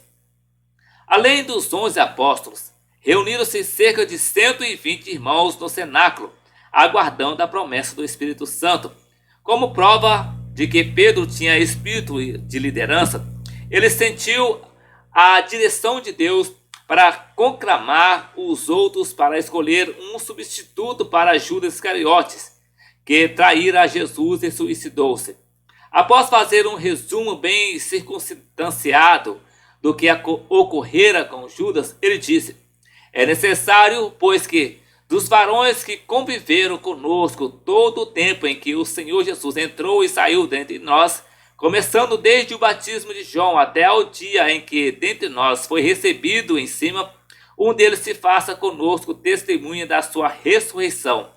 Além dos 11 apóstolos, reuniram-se cerca de 120 irmãos no cenáculo, aguardando a promessa do Espírito Santo. Como prova de que Pedro tinha espírito de liderança, ele sentiu a direção de Deus para conclamar os outros para escolher um substituto para Judas Iscariotes, que traíra Jesus e suicidou-se. Após fazer um resumo bem circunstanciado do que ocorrera com Judas, ele disse: é necessário, pois que, dos varões que conviveram conosco todo o tempo em que o Senhor Jesus entrou e saiu dentre nós, começando desde o batismo de João até ao dia em que dentre nós foi recebido em cima, um deles se faça conosco testemunha da sua ressurreição.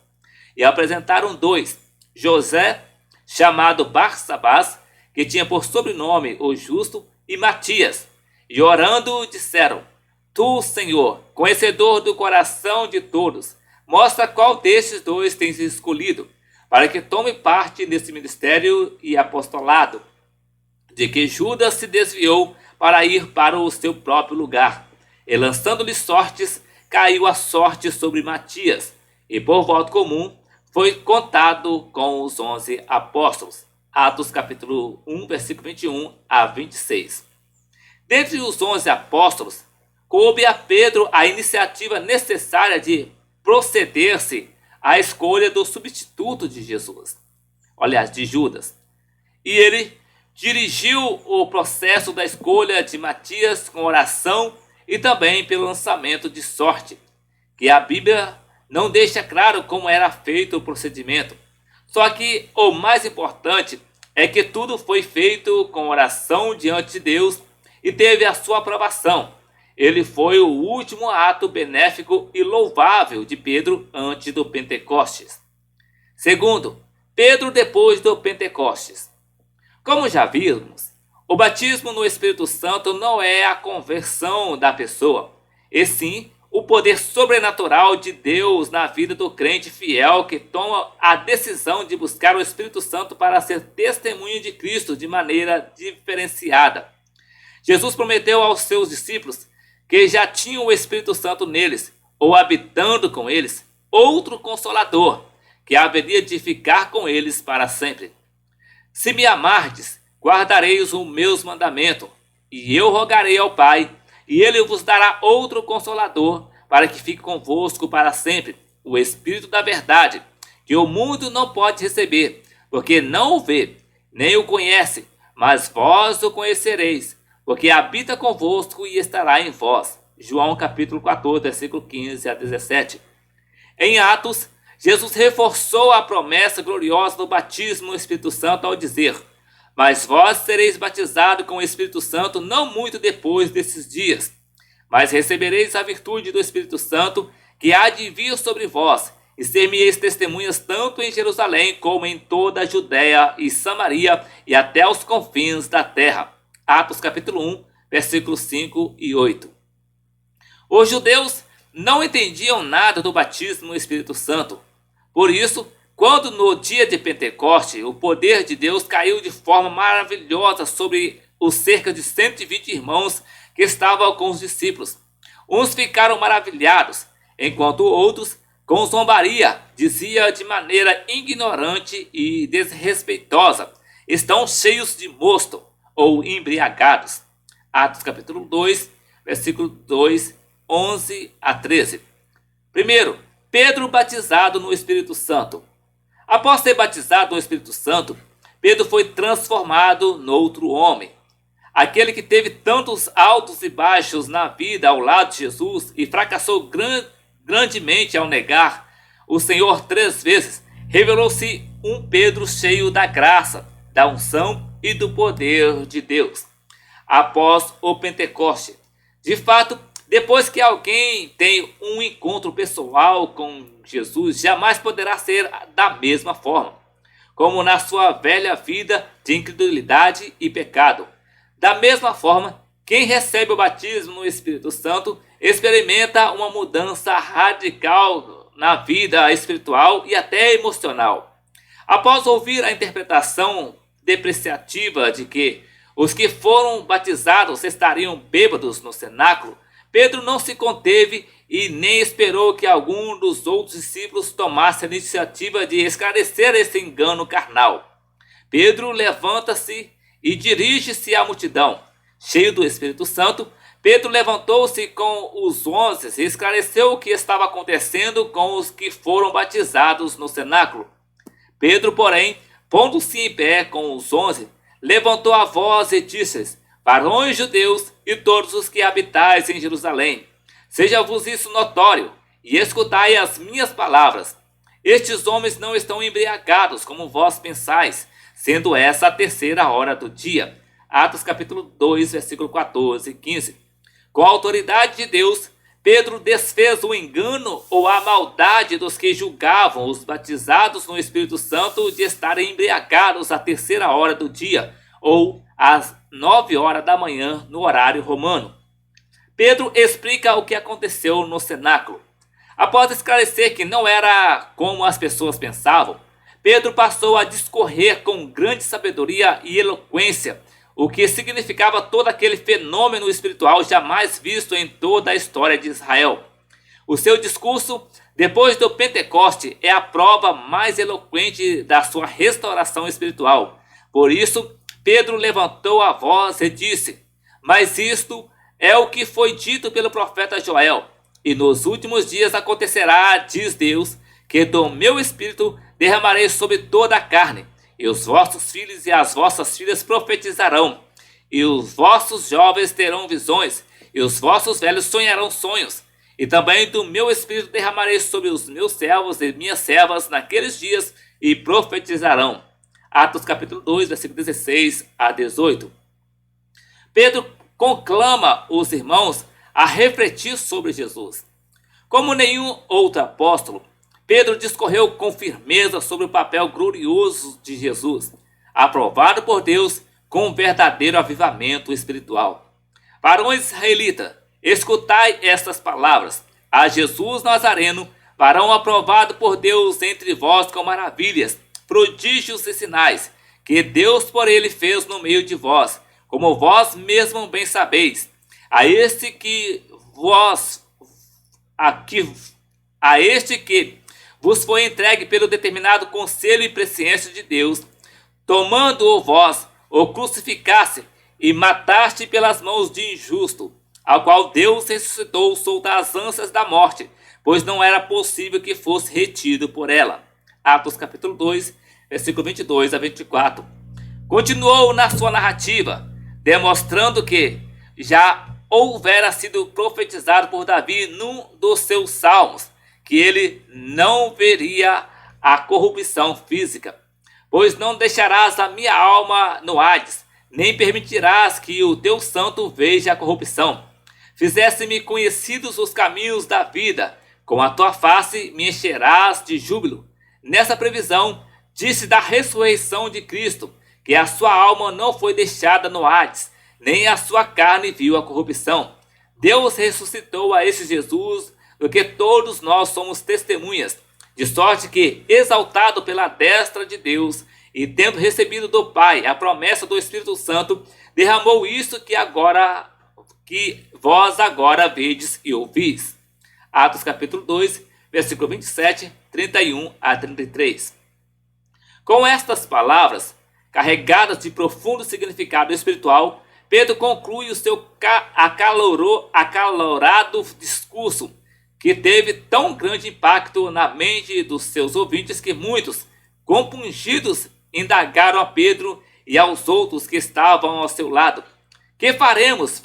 E apresentaram 2, José, chamado Barsabás, que tinha por sobrenome o Justo, e Matias. E orando disseram: tu, Senhor, conhecedor do coração de todos, mostra qual destes 2 tens escolhido, para que tome parte nesse ministério e apostolado, de que Judas se desviou para ir para o seu próprio lugar. E lançando-lhe sortes, caiu a sorte sobre Matias, e por voto comum foi contado com os 11 apóstolos. Atos capítulo 1, versículo 21 a 26. Dentre os 11 apóstolos, coube a Pedro a iniciativa necessária de proceder-se à escolha do substituto de Jesus, aliás, de Judas. E ele dirigiu o processo da escolha de Matias com oração e também pelo lançamento de sorte, que a Bíblia não deixa claro como era feito o procedimento. Só que o mais importante é que tudo foi feito com oração diante de Deus e teve a sua aprovação. Ele foi o último ato benéfico e louvável de Pedro antes do Pentecostes. Segundo, Pedro depois do Pentecostes. Como já vimos, o batismo no Espírito Santo não é a conversão da pessoa, e sim o poder sobrenatural de Deus na vida do crente fiel que toma a decisão de buscar o Espírito Santo para ser testemunho de Cristo de maneira diferenciada. Jesus prometeu aos seus discípulos que já tinham o Espírito Santo neles, ou habitando com eles, outro Consolador, que haveria de ficar com eles para sempre. Se me amardes, guardareis os meus mandamentos, e eu rogarei ao Pai, e ele vos dará outro Consolador, para que fique convosco para sempre, o Espírito da verdade, que o mundo não pode receber, porque não o vê, nem o conhece, mas vós o conhecereis, porque habita convosco e estará em vós. João capítulo 14, versículo 15 a 17. Em Atos, Jesus reforçou a promessa gloriosa do batismo no Espírito Santo ao dizer: mas vós sereis batizados com o Espírito Santo não muito depois desses dias, mas recebereis a virtude do Espírito Santo que há de vir sobre vós, e ser-me-eis testemunhas tanto em Jerusalém como em toda a Judéia e Samaria e até os confins da terra. Atos capítulo 1, versículos 5 e 8. Os judeus não entendiam nada do batismo no Espírito Santo. Por isso, quando no dia de Pentecoste o poder de Deus caiu de forma maravilhosa sobre os cerca de 120 irmãos que estavam com os discípulos, uns ficaram maravilhados, enquanto outros, com zombaria, diziam de maneira ignorante e desrespeitosa: estão cheios de mosto, ou embriagados. Atos capítulo 2, versículo 2, 11 a 13. Primeiro, Pedro batizado no Espírito Santo. Após ser batizado no Espírito Santo, Pedro foi transformado noutro homem. Aquele que teve tantos altos e baixos na vida ao lado de Jesus e fracassou grandemente ao negar o Senhor 3 vezes, revelou-se um Pedro cheio da graça, da unção e do poder de Deus. Após o Pentecoste, de fato, depois que alguém tem um encontro pessoal com Jesus, jamais poderá ser da mesma forma, como na sua velha vida de incredulidade e pecado. Da mesma forma, quem recebe o batismo no Espírito Santo experimenta uma mudança radical na vida espiritual e até emocional. Após ouvir a interpretação depreciativa de que os que foram batizados estariam bêbados no cenáculo, Pedro não se conteve e nem esperou que algum dos outros discípulos tomasse a iniciativa de esclarecer esse engano carnal. Pedro levanta-se e dirige-se à multidão. Cheio do Espírito Santo, Pedro levantou-se com os 11 e esclareceu o que estava acontecendo com os que foram batizados no cenáculo. Pedro, porém, pondo-se em pé com os 11, levantou a voz e disse-lhes: varões judeus e todos os que habitais em Jerusalém, seja-vos isso notório, e escutai as minhas palavras. Estes homens não estão embriagados, como vós pensais, sendo essa a 3ª hora do dia. Atos capítulo 2, versículo 14 e 15. Com a autoridade de Deus, Pedro desfez o engano ou a maldade dos que julgavam os batizados no Espírito Santo de estarem embriagados à 3ª hora do dia, ou às 9 horas da manhã no horário romano. Pedro explica o que aconteceu no cenáculo. Após esclarecer que não era como as pessoas pensavam, Pedro passou a discorrer com grande sabedoria e eloquência o que significava todo aquele fenômeno espiritual jamais visto em toda a história de Israel. O seu discurso, depois do Pentecoste, é a prova mais eloquente da sua restauração espiritual. Por isso, Pedro levantou a voz e disse: mas isto é o que foi dito pelo profeta Joel. E nos últimos dias acontecerá, diz Deus, que do meu espírito derramarei sobre toda a carne, e os vossos filhos e as vossas filhas profetizarão, e os vossos jovens terão visões, e os vossos velhos sonharão sonhos. E também do meu espírito derramarei sobre os meus servos e minhas servas naqueles dias, e profetizarão. Atos capítulo 2, versículo 16 a 18. Pedro conclama os irmãos a refletir sobre Jesus. Como nenhum outro apóstolo, Pedro discorreu com firmeza sobre o papel glorioso de Jesus, aprovado por Deus com um verdadeiro avivamento espiritual. Varões israelitas, escutai estas palavras: a Jesus Nazareno, varão aprovado por Deus entre vós com maravilhas, prodígios e sinais, que Deus por ele fez no meio de vós, como vós mesmos bem sabeis. A este que vos foi entregue pelo determinado conselho e presciência de Deus, tomando-o vós, o crucificaste e mataste pelas mãos de injusto, ao qual Deus ressuscitou solta as ânsias da morte, pois não era possível que fosse retido por ela. Atos capítulo 2, versículo 22 a 24. Continuou na sua narrativa, demonstrando que já houvera sido profetizado por Davi num dos seus salmos, que ele não veria a corrupção física. Pois não deixarás a minha alma no Hades, nem permitirás que o teu santo veja a corrupção. Fizesse-me conhecidos os caminhos da vida, com a tua face me encherás de júbilo. Nessa previsão, disse da ressurreição de Cristo, que a sua alma não foi deixada no Hades, nem a sua carne viu a corrupção. Deus ressuscitou a esse Jesus, do que todos nós somos testemunhas, de sorte que, exaltado pela destra de Deus, e tendo recebido do Pai a promessa do Espírito Santo, derramou isso que vós agora vedes e ouvis. Atos capítulo 2, versículo 27, 31 a 33. Com estas palavras, carregadas de profundo significado espiritual, Pedro conclui o seu acalorado discurso, que teve tão grande impacto na mente dos seus ouvintes que muitos, compungidos, indagaram a Pedro e aos outros que estavam ao seu lado: que faremos,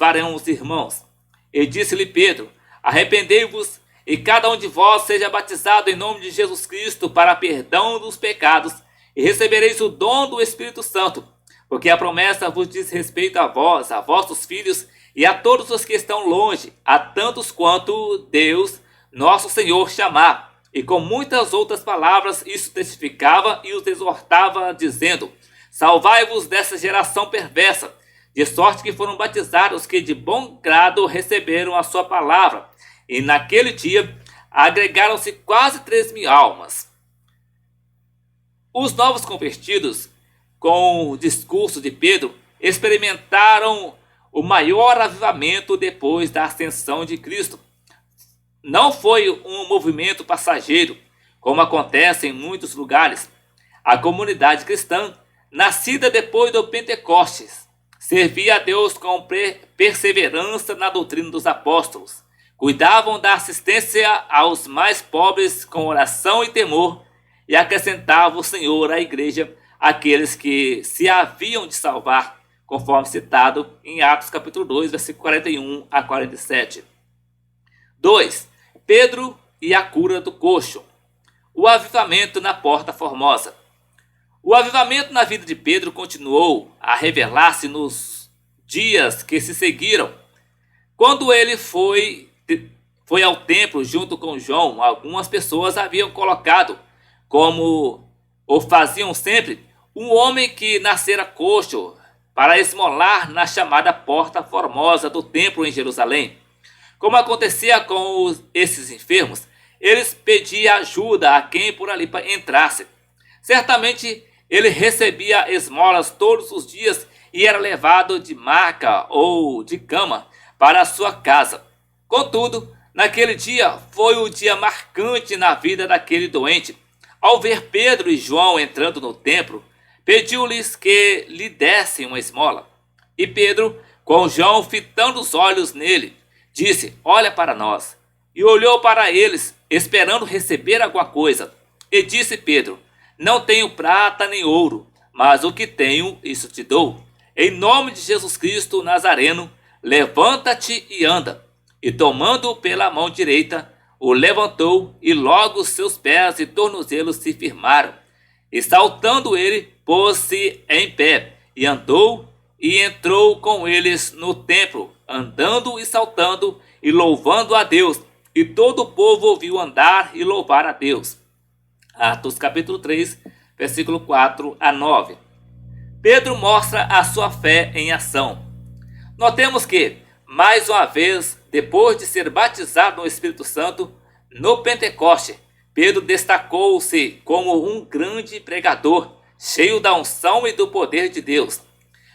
irmãos? E disse-lhe Pedro: arrependei-vos, e cada um de vós seja batizado em nome de Jesus Cristo para perdão dos pecados, e recebereis o dom do Espírito Santo, porque a promessa vos diz respeito a vós, a vossos filhos e a todos os que estão longe, a tantos quanto Deus, nosso Senhor, chamar. E com muitas outras palavras isso testificava e os exortava, dizendo: salvai-vos dessa geração perversa. De sorte que foram batizados que de bom grado receberam a sua palavra. E naquele dia agregaram-se quase 3.000 almas. Os novos convertidos, com o discurso de Pedro, experimentaram o maior avivamento depois da ascensão de Cristo. Não foi um movimento passageiro, como acontece em muitos lugares. A comunidade cristã, nascida depois do Pentecostes, servia a Deus com perseverança na doutrina dos apóstolos. Cuidavam da assistência aos mais pobres com oração e temor, e acrescentava o Senhor à igreja aqueles que se haviam de salvar, conforme citado em Atos capítulo 2, versículo 41 a 47. 2. Pedro e a cura do coxo. O avivamento na Porta Formosa. O avivamento na vida de Pedro continuou a revelar-se nos dias que se seguiram. Quando ele foi ao templo junto com João, algumas pessoas haviam colocado, como o faziam sempre, um homem que nascera coxo para esmolar na chamada Porta Formosa do templo em Jerusalém. Como acontecia com esses enfermos, eles pediam ajuda a quem por ali entrasse. Certamente ele recebia esmolas todos os dias e era levado de maca ou de cama para a sua casa. Contudo, naquele dia foi o dia marcante na vida daquele doente. Ao ver Pedro e João entrando no templo, pediu-lhes que lhe dessem uma esmola. E Pedro, com João fitando os olhos nele, disse: olha para nós. E olhou para eles, esperando receber alguma coisa. E disse Pedro: não tenho prata nem ouro, mas o que tenho, isso te dou. Em nome de Jesus Cristo Nazareno, levanta-te e anda. E tomando-o pela mão direita, o levantou, e logo seus pés e tornozelos se firmaram. E saltando ele, pôs-se em pé, e andou, e entrou com eles no templo, andando e saltando, e louvando a Deus. E todo o povo ouviu andar e louvar a Deus. Atos capítulo 3, versículo 4 a 9. Pedro mostra a sua fé em ação. Notemos que, mais uma vez, depois de ser batizado no Espírito Santo, no Pentecoste, Pedro destacou-se como um grande pregador, cheio da unção e do poder de Deus.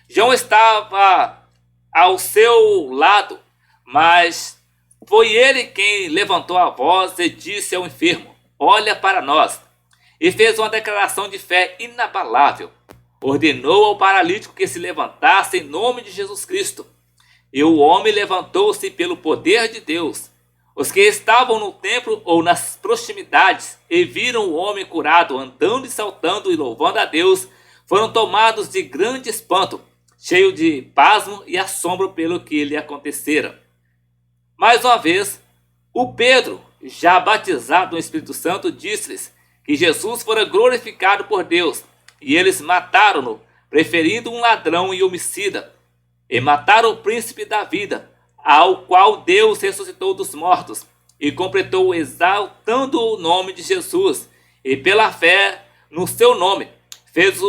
João estava ao seu lado, mas foi ele quem levantou a voz e disse ao enfermo: olha para nós. E fez uma declaração de fé inabalável. Ordenou ao paralítico que se levantasse em nome de Jesus Cristo. E o homem levantou-se pelo poder de Deus. Os que estavam no templo ou nas proximidades e viram o homem curado andando e saltando e louvando a Deus, foram tomados de grande espanto, cheio de pasmo e assombro pelo que lhe acontecera. Mais uma vez, o Pedro, já batizado no Espírito Santo, disse-lhes que Jesus fora glorificado por Deus, e eles mataram-no, preferindo um ladrão e homicida, e mataram o príncipe da vida, ao qual Deus ressuscitou dos mortos, e completou exaltando o nome de Jesus, e pela fé no seu nome, fez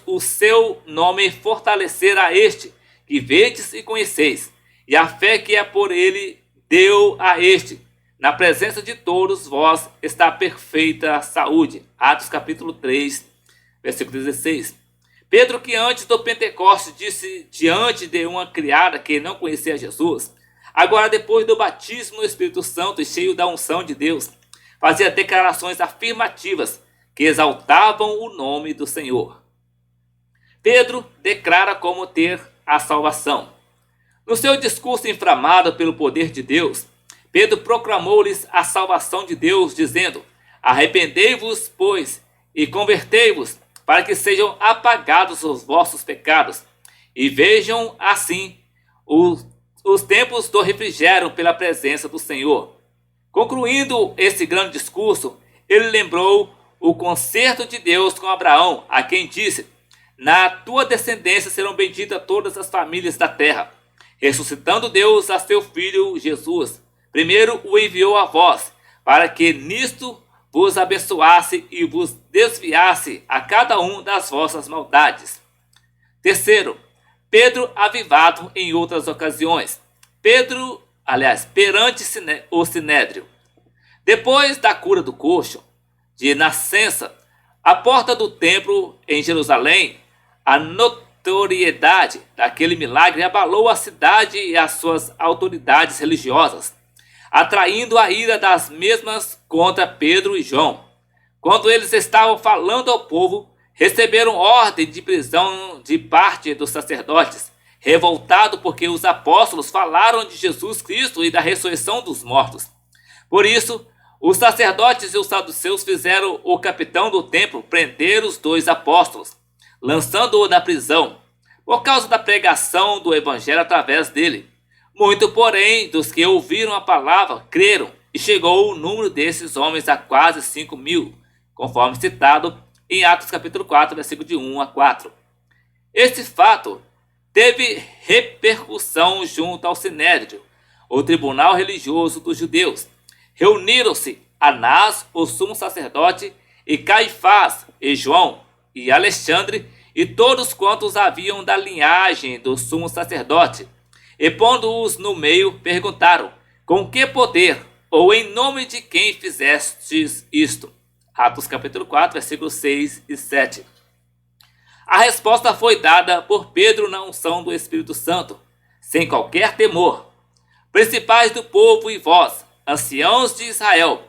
o seu nome fortalecer a este, que vedes e conheceis, e a fé que é por ele deu a este. Na presença de todos vós está perfeita saúde. Atos capítulo 3, versículo 16. Pedro, que antes do Pentecostes disse diante de uma criada que não conhecia Jesus, agora depois do batismo no Espírito Santo e cheio da unção de Deus, fazia declarações afirmativas que exaltavam o nome do Senhor. Pedro declara como ter a salvação. No seu discurso inflamado pelo poder de Deus, Pedro proclamou-lhes a salvação de Deus, dizendo: arrependei-vos, pois, e convertei-vos, para que sejam apagados os vossos pecados, e vejam assim os tempos do refrigério pela presença do Senhor. Concluindo esse grande discurso, ele lembrou o concerto de Deus com Abraão, a quem disse: na tua descendência serão benditas todas as famílias da terra. Ressuscitando Deus a seu filho Jesus, primeiro o enviou a vós, para que nisto vos abençoasse e vos desviasse a cada um das vossas maldades. Terceiro, Pedro avivado em outras ocasiões. Perante o Sinédrio. Depois da cura do coxo, de nascença, à porta do templo em Jerusalém, a notoriedade daquele milagre abalou a cidade e as suas autoridades religiosas, atraindo a ira das mesmas contra Pedro e João. Quando eles estavam falando ao povo, receberam ordem de prisão de parte dos sacerdotes, revoltado porque os apóstolos falaram de Jesus Cristo e da ressurreição dos mortos. Por isso, os sacerdotes e os saduceus fizeram o capitão do templo prender os dois apóstolos, lançando-o na prisão, por causa da pregação do evangelho através dele. Muito, porém, dos que ouviram a palavra, creram, e chegou o número desses homens a quase 5.000, conforme citado em Atos capítulo 4, versículo de 1 a 4. Este fato teve repercussão junto ao Sinédrio, o tribunal religioso dos judeus. Reuniram-se Anás, o sumo sacerdote, e Caifás, e João, e Alexandre, e todos quantos haviam da linhagem do sumo sacerdote. E pondo-os no meio, perguntaram: com que poder, ou em nome de quem fizestes isto? Atos capítulo 4, versículos 6 e 7. A resposta foi dada por Pedro na unção do Espírito Santo, sem qualquer temor: principais do povo e vós, anciãos de Israel,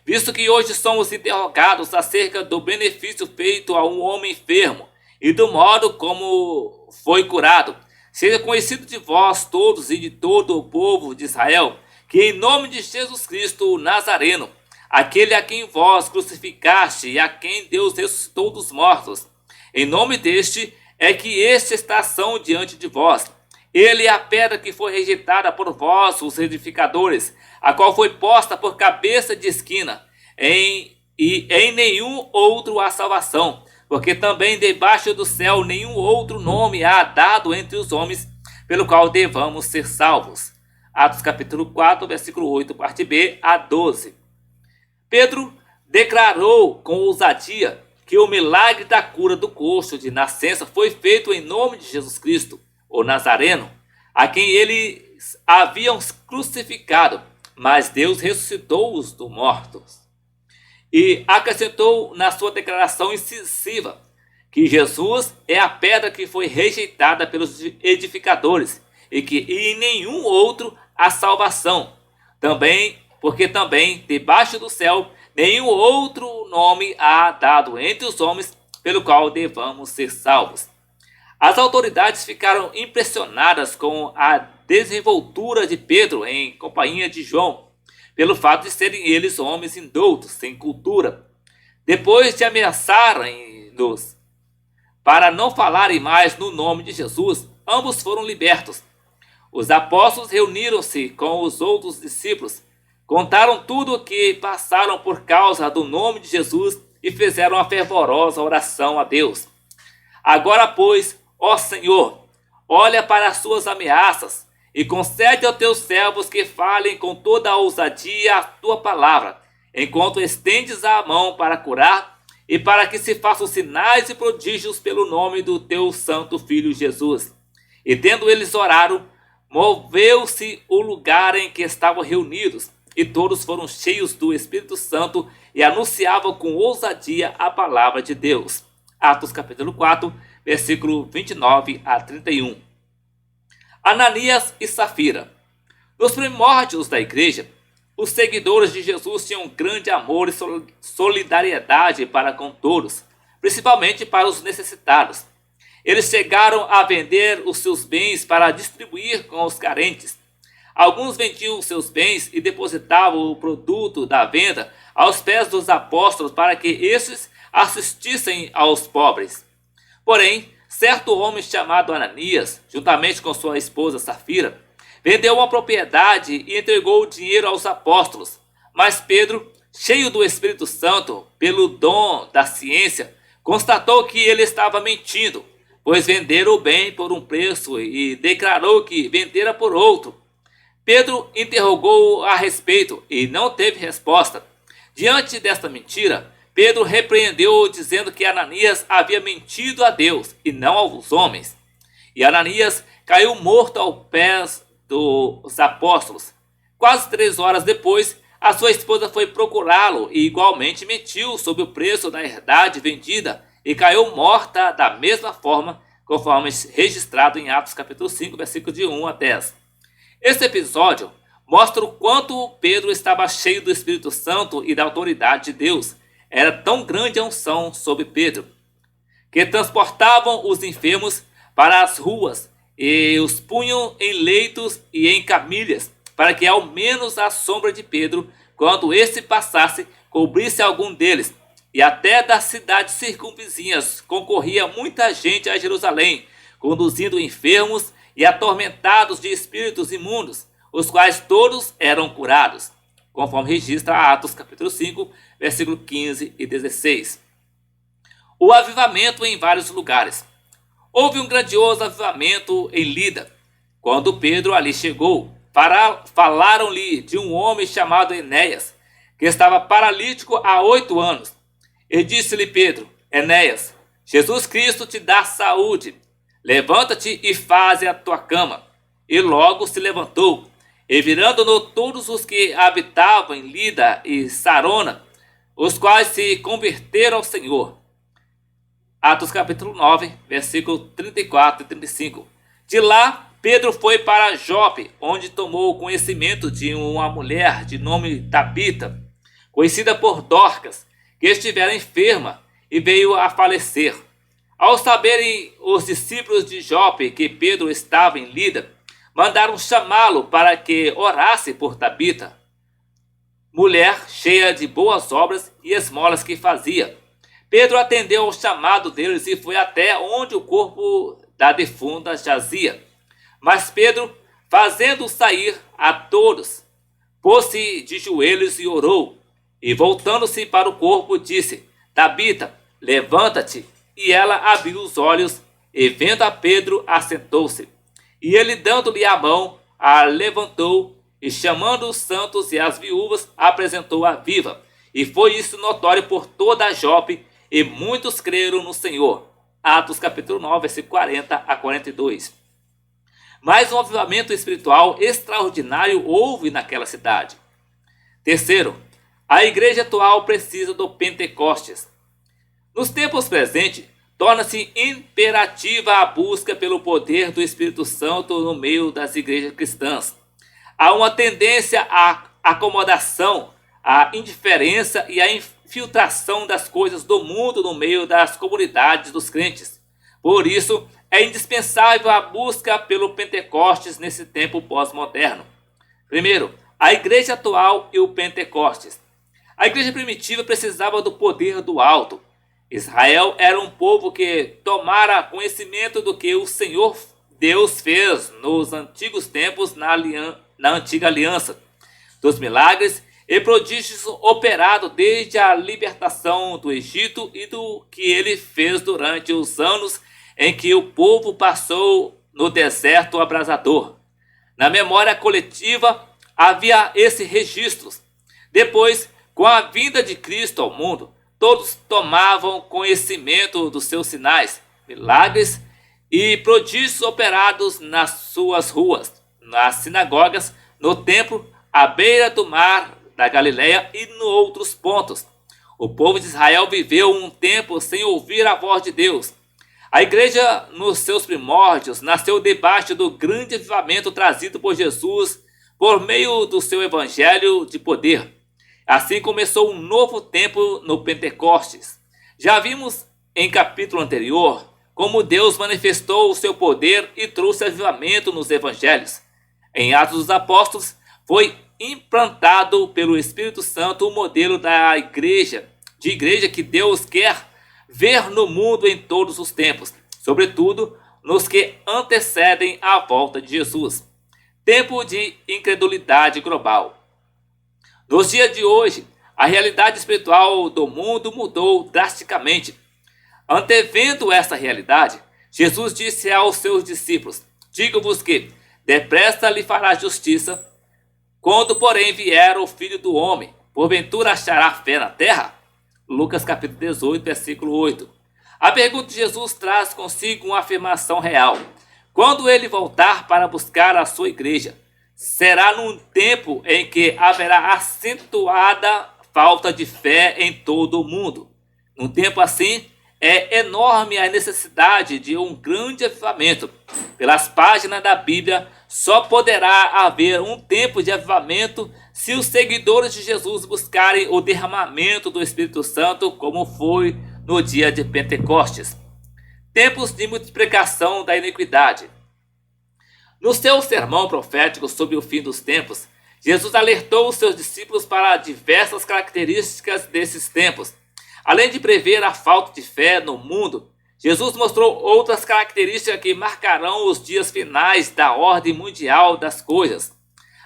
visto que hoje somos interrogados acerca do benefício feito a um homem enfermo e do modo como foi curado, seja conhecido de vós todos e de todo o povo de Israel, que em nome de Jesus Cristo o Nazareno, aquele a quem vós crucificaste e a quem Deus ressuscitou dos mortos, Em nome deste é que este estação diante de vós. Ele é a pedra que foi rejeitada por vós, os edificadores, a qual foi posta por cabeça de esquina, e em nenhum outro há salvação, porque também debaixo do céu nenhum outro nome há dado entre os homens, pelo qual devamos ser salvos. Atos capítulo 4, versículo 8, parte B a 12. Pedro declarou com ousadia que o milagre da cura do coxo de nascença foi feito em nome de Jesus Cristo, o Nazareno, a quem eles haviam crucificado, mas Deus ressuscitou-os dos mortos. E acrescentou na sua declaração incisiva que Jesus é a pedra que foi rejeitada pelos edificadores e que em nenhum outro há salvação. Porque também debaixo do céu nenhum outro nome há dado entre os homens pelo qual devamos ser salvos. As autoridades ficaram impressionadas com a desenvoltura de Pedro em companhia de João, pelo fato de serem eles homens indoutos, sem cultura. Depois de ameaçarem-nos para não falarem mais no nome de Jesus, ambos foram libertos. Os apóstolos reuniram-se com os outros discípulos, contaram tudo o que passaram por causa do nome de Jesus e fizeram uma fervorosa oração a Deus. Agora, pois, ó Senhor, olha para as suas ameaças e concede aos teus servos que falem com toda a ousadia a tua palavra, enquanto estendes a mão para curar e para que se façam sinais e prodígios pelo nome do teu santo Filho Jesus. E tendo eles orado, moveu-se o lugar em que estavam reunidos, e todos foram cheios do Espírito Santo e anunciavam com ousadia a palavra de Deus. Atos capítulo 4, versículo 29 a 31. Ananias e Safira. Nos primórdios da igreja, os seguidores de Jesus tinham grande amor e solidariedade para com todos, principalmente para os necessitados. Eles chegaram a vender os seus bens para distribuir com os carentes. Alguns vendiam seus bens e depositavam o produto da venda aos pés dos apóstolos para que estes assistissem aos pobres. Porém, certo homem chamado Ananias, juntamente com sua esposa Safira, vendeu uma propriedade e entregou o dinheiro aos apóstolos. Mas Pedro, cheio do Espírito Santo, pelo dom da ciência, constatou que ele estava mentindo, pois vendera o bem por um preço e declarou que vendera por outro. Pedro interrogou-o a respeito e não teve resposta. Diante desta mentira, Pedro repreendeu-o dizendo que Ananias havia mentido a Deus e não aos homens. E Ananias caiu morto aos pés dos apóstolos. Quase 3 horas depois, a sua esposa foi procurá-lo e igualmente mentiu sobre o preço da herdade vendida e caiu morta da mesma forma, conforme registrado em Atos capítulo 5, versículo de 1 a 10. Este episódio mostra o quanto Pedro estava cheio do Espírito Santo e da autoridade de Deus. Era tão grande a unção sobre Pedro, que transportavam os enfermos para as ruas e os punham em leitos e em camilhas, para que ao menos a sombra de Pedro, quando este passasse, cobrisse algum deles. E até das cidades circunvizinhas concorria muita gente a Jerusalém, conduzindo enfermos e atormentados de espíritos imundos, os quais todos eram curados, conforme registra Atos capítulo 5, versículo 15 e 16. O avivamento em vários lugares. Houve um grandioso avivamento em Lida. Quando Pedro ali chegou, falaram-lhe de um homem chamado Enéas, que estava paralítico há 8 anos. E disse-lhe Pedro: Enéas, Jesus Cristo te dá saúde. Levanta-te e faze a tua cama. E logo se levantou. E virando-no todos os que habitavam em Lida e Sarona, os quais se converteram ao Senhor. Atos capítulo 9, versículo 34 e 35. De lá, Pedro foi para Jope, onde tomou conhecimento de uma mulher de nome Tabita, conhecida por Dorcas, que estivera enferma e veio a falecer. Ao saberem os discípulos de Jope que Pedro estava em Lida, mandaram chamá-lo para que orasse por Tabita, mulher cheia de boas obras e esmolas que fazia. Pedro atendeu ao chamado deles e foi até onde o corpo da defunta jazia. Mas Pedro, fazendo sair a todos, pôs-se de joelhos e orou. E voltando-se para o corpo, disse: Tabita, levanta-te. E ela abriu os olhos, e vendo a Pedro, assentou-se. E ele, dando-lhe a mão, a levantou, e chamando os santos e as viúvas, apresentou-a viva. E foi isso notório por toda a Jope, e muitos creram no Senhor. Atos capítulo 9, versículo 40 a 42. Mas um avivamento espiritual extraordinário houve naquela cidade. Terceiro, a igreja atual precisa do Pentecostes. Nos tempos presentes, torna-se imperativa a busca pelo poder do Espírito Santo no meio das igrejas cristãs. Há uma tendência à acomodação, à indiferença e à infiltração das coisas do mundo no meio das comunidades dos crentes. Por isso, é indispensável a busca pelo Pentecostes nesse tempo pós-moderno. Primeiro, a igreja atual e o Pentecostes. A igreja primitiva precisava do poder do alto. Israel era um povo que tomara conhecimento do que o Senhor Deus fez nos antigos tempos na antiga aliança, dos milagres e prodígios operados desde a libertação do Egito e do que ele fez durante os anos em que o povo passou no deserto abrasador. Na memória coletiva havia esses registros. Depois, com a vinda de Cristo ao mundo, todos tomavam conhecimento dos seus sinais, milagres e prodígios operados nas suas ruas, nas sinagogas, no templo, à beira do mar da Galileia e em outros pontos. O povo de Israel viveu um tempo sem ouvir a voz de Deus. A igreja, nos seus primórdios, nasceu debaixo do grande avivamento trazido por Jesus por meio do seu evangelho de poder. Assim começou um novo tempo no Pentecostes. Já vimos em capítulo anterior como Deus manifestou o seu poder e trouxe avivamento nos evangelhos. Em Atos dos Apóstolos foi implantado pelo Espírito Santo o modelo da igreja que Deus quer ver no mundo em todos os tempos, sobretudo nos que antecedem a volta de Jesus. Tempo de incredulidade global. Nos dias de hoje, a realidade espiritual do mundo mudou drasticamente. Antevendo essa realidade, Jesus disse aos seus discípulos: Digo-vos que depressa lhe fará justiça. Quando, porém, vier o Filho do Homem, porventura achará fé na terra? Lucas capítulo 18, versículo 8. A pergunta de Jesus traz consigo uma afirmação real. Quando ele voltar para buscar a sua igreja, será num tempo em que haverá acentuada falta de fé em todo o mundo. Num tempo assim, é enorme a necessidade de um grande avivamento. Pelas páginas da Bíblia, só poderá haver um tempo de avivamento se os seguidores de Jesus buscarem o derramamento do Espírito Santo, como foi no dia de Pentecostes. Tempos de multiplicação da iniquidade. No seu sermão profético sobre o fim dos tempos, Jesus alertou os seus discípulos para diversas características desses tempos. Além de prever a falta de fé no mundo, Jesus mostrou outras características que marcarão os dias finais da ordem mundial das coisas.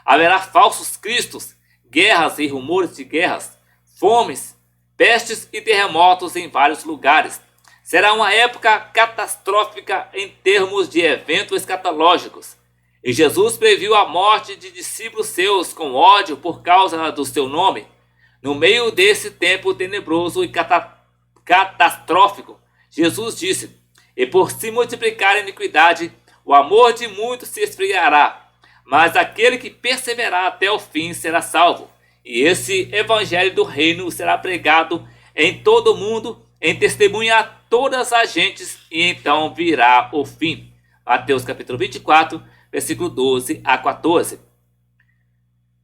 Haverá falsos cristos, guerras e rumores de guerras, fomes, pestes e terremotos em vários lugares. Será uma época catastrófica em termos de eventos escatológicos. E Jesus previu a morte de discípulos seus com ódio por causa do seu nome. No meio desse tempo tenebroso e catastrófico, Jesus disse: E por se multiplicar a iniquidade, o amor de muitos se esfriará, mas aquele que perseverar até o fim será salvo. E esse evangelho do reino será pregado em todo o mundo, em testemunha a todas as gentes, e então virá o fim. Mateus capítulo 24, versículo 12 a 14.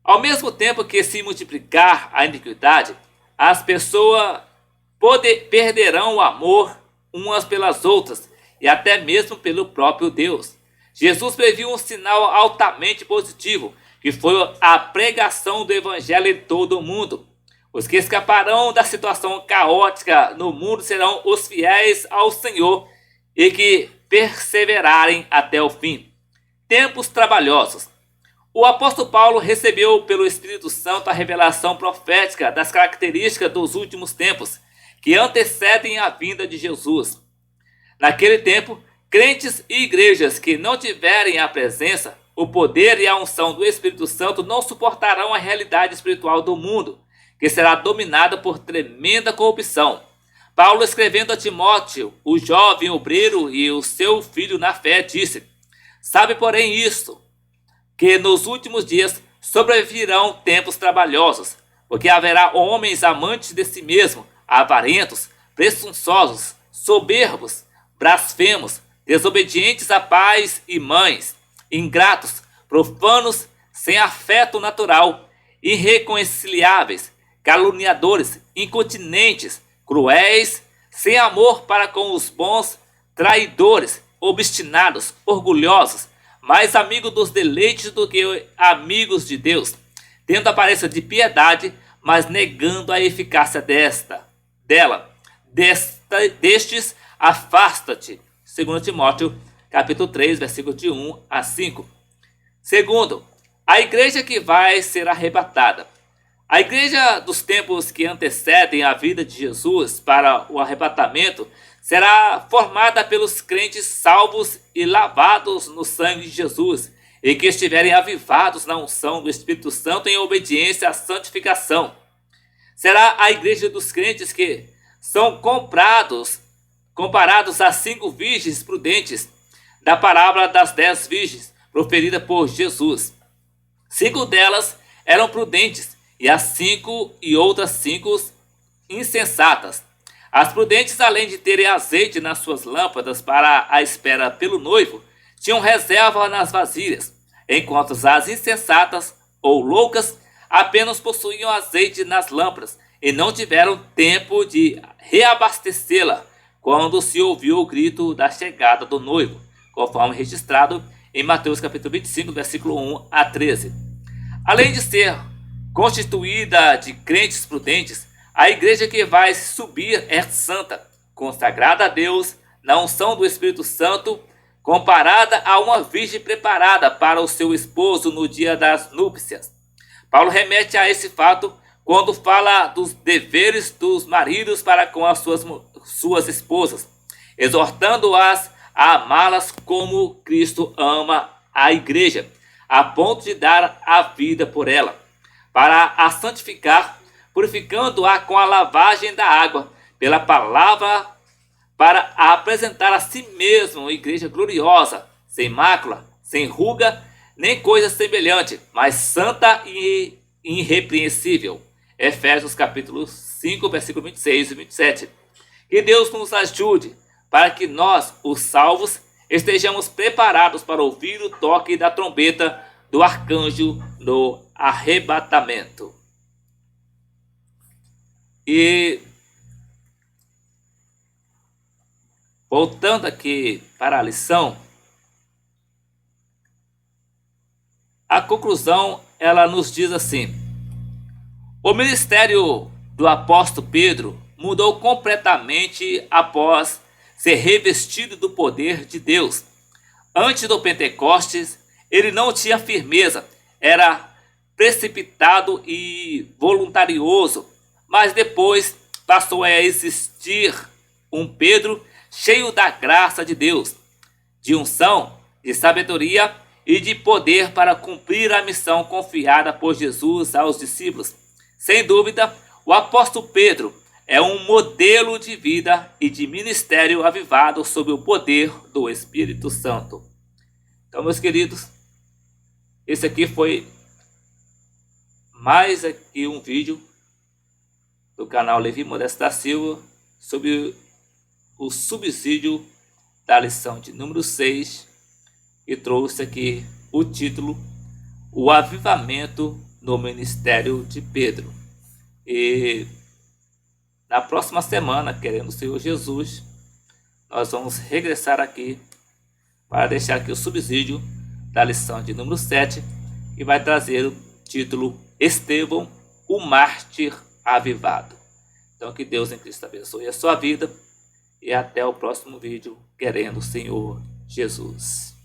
Ao mesmo tempo que se multiplicar a iniquidade, as pessoas perderão o amor umas pelas outras e até mesmo pelo próprio Deus. Jesus previu um sinal altamente positivo, que foi a pregação do evangelho em todo o mundo. Os que escaparão da situação caótica no mundo serão os fiéis ao Senhor e que perseverarem até o fim. Tempos trabalhosos. O apóstolo Paulo recebeu pelo Espírito Santo a revelação profética das características dos últimos tempos, que antecedem a vinda de Jesus. Naquele tempo, crentes e igrejas que não tiverem a presença, o poder e a unção do Espírito Santo não suportarão a realidade espiritual do mundo, que será dominada por tremenda corrupção. Paulo, escrevendo a Timóteo, o jovem obreiro e o seu filho na fé, disse: sabe, porém, isto, que nos últimos dias sobrevirão tempos trabalhosos, porque haverá homens amantes de si mesmo, avarentos, presunçosos, soberbos, blasfemos, desobedientes a pais e mães, ingratos, profanos, sem afeto natural, irreconciliáveis, caluniadores, incontinentes, cruéis, sem amor para com os bons, traidores, obstinados, orgulhosos, mais amigos dos deleites do que amigos de Deus, tendo aparência de piedade, mas negando a eficácia destes afasta-te. 2 Timóteo, capítulo 3, versículo de 1 a 5. Segundo, a igreja que vai ser arrebatada. A igreja dos tempos que antecedem a vida de Jesus para o arrebatamento será formada pelos crentes salvos e lavados no sangue de Jesus e que estiverem avivados na unção do Espírito Santo em obediência à santificação. Será a igreja dos crentes que são comparados às 5 virgens prudentes da parábola das 10 virgens proferida por Jesus. 5 delas eram prudentes e as 5 e outras 5 insensatas. As prudentes, além de terem azeite nas suas lâmpadas para a espera pelo noivo, tinham reserva nas vasilhas, enquanto as insensatas ou loucas apenas possuíam azeite nas lâmpadas e não tiveram tempo de reabastecê-la quando se ouviu o grito da chegada do noivo, conforme registrado em Mateus capítulo 25, versículo 1 a 13. Além de ser constituída de crentes prudentes, a igreja que vai subir é santa, consagrada a Deus na unção do Espírito Santo, comparada a uma virgem preparada para o seu esposo no dia das núpcias. Paulo remete a esse fato quando fala dos deveres dos maridos para com as suas esposas, exortando-as a amá-las como Cristo ama a igreja, a ponto de dar a vida por ela, para a santificar, purificando-a com a lavagem da água, pela palavra, para a apresentar a si mesmo uma igreja gloriosa, sem mácula, sem ruga, nem coisa semelhante, mas santa e irrepreensível. Efésios capítulo 5, versículo 26 e 27. Que Deus nos ajude, para que nós, os salvos, estejamos preparados para ouvir o toque da trombeta do arcanjo no arrebatamento. E voltando aqui para a lição, a conclusão ela nos diz assim: o ministério do apóstolo Pedro mudou completamente após ser revestido do poder de Deus. Antes do Pentecostes, ele não tinha firmeza, era precipitado e voluntarioso, mas depois passou a existir um Pedro cheio da graça de Deus, de unção, de sabedoria e de poder para cumprir a missão confiada por Jesus aos discípulos. Sem dúvida, o apóstolo Pedro é um modelo de vida e de ministério avivado sob o poder do Espírito Santo. Então, meus queridos, esse aqui foi mais aqui um vídeo do canal Levi Modesto da Silva sobre o subsídio da lição de número 6, e trouxe aqui o título O Avivamento no Ministério de Pedro. E na próxima semana, querendo o Senhor Jesus, nós vamos regressar aqui para deixar aqui o subsídio da lição de número 7, que vai trazer o título Estevão, o mártir avivado. Então que Deus em Cristo abençoe a sua vida e até o próximo vídeo, querendo o Senhor Jesus.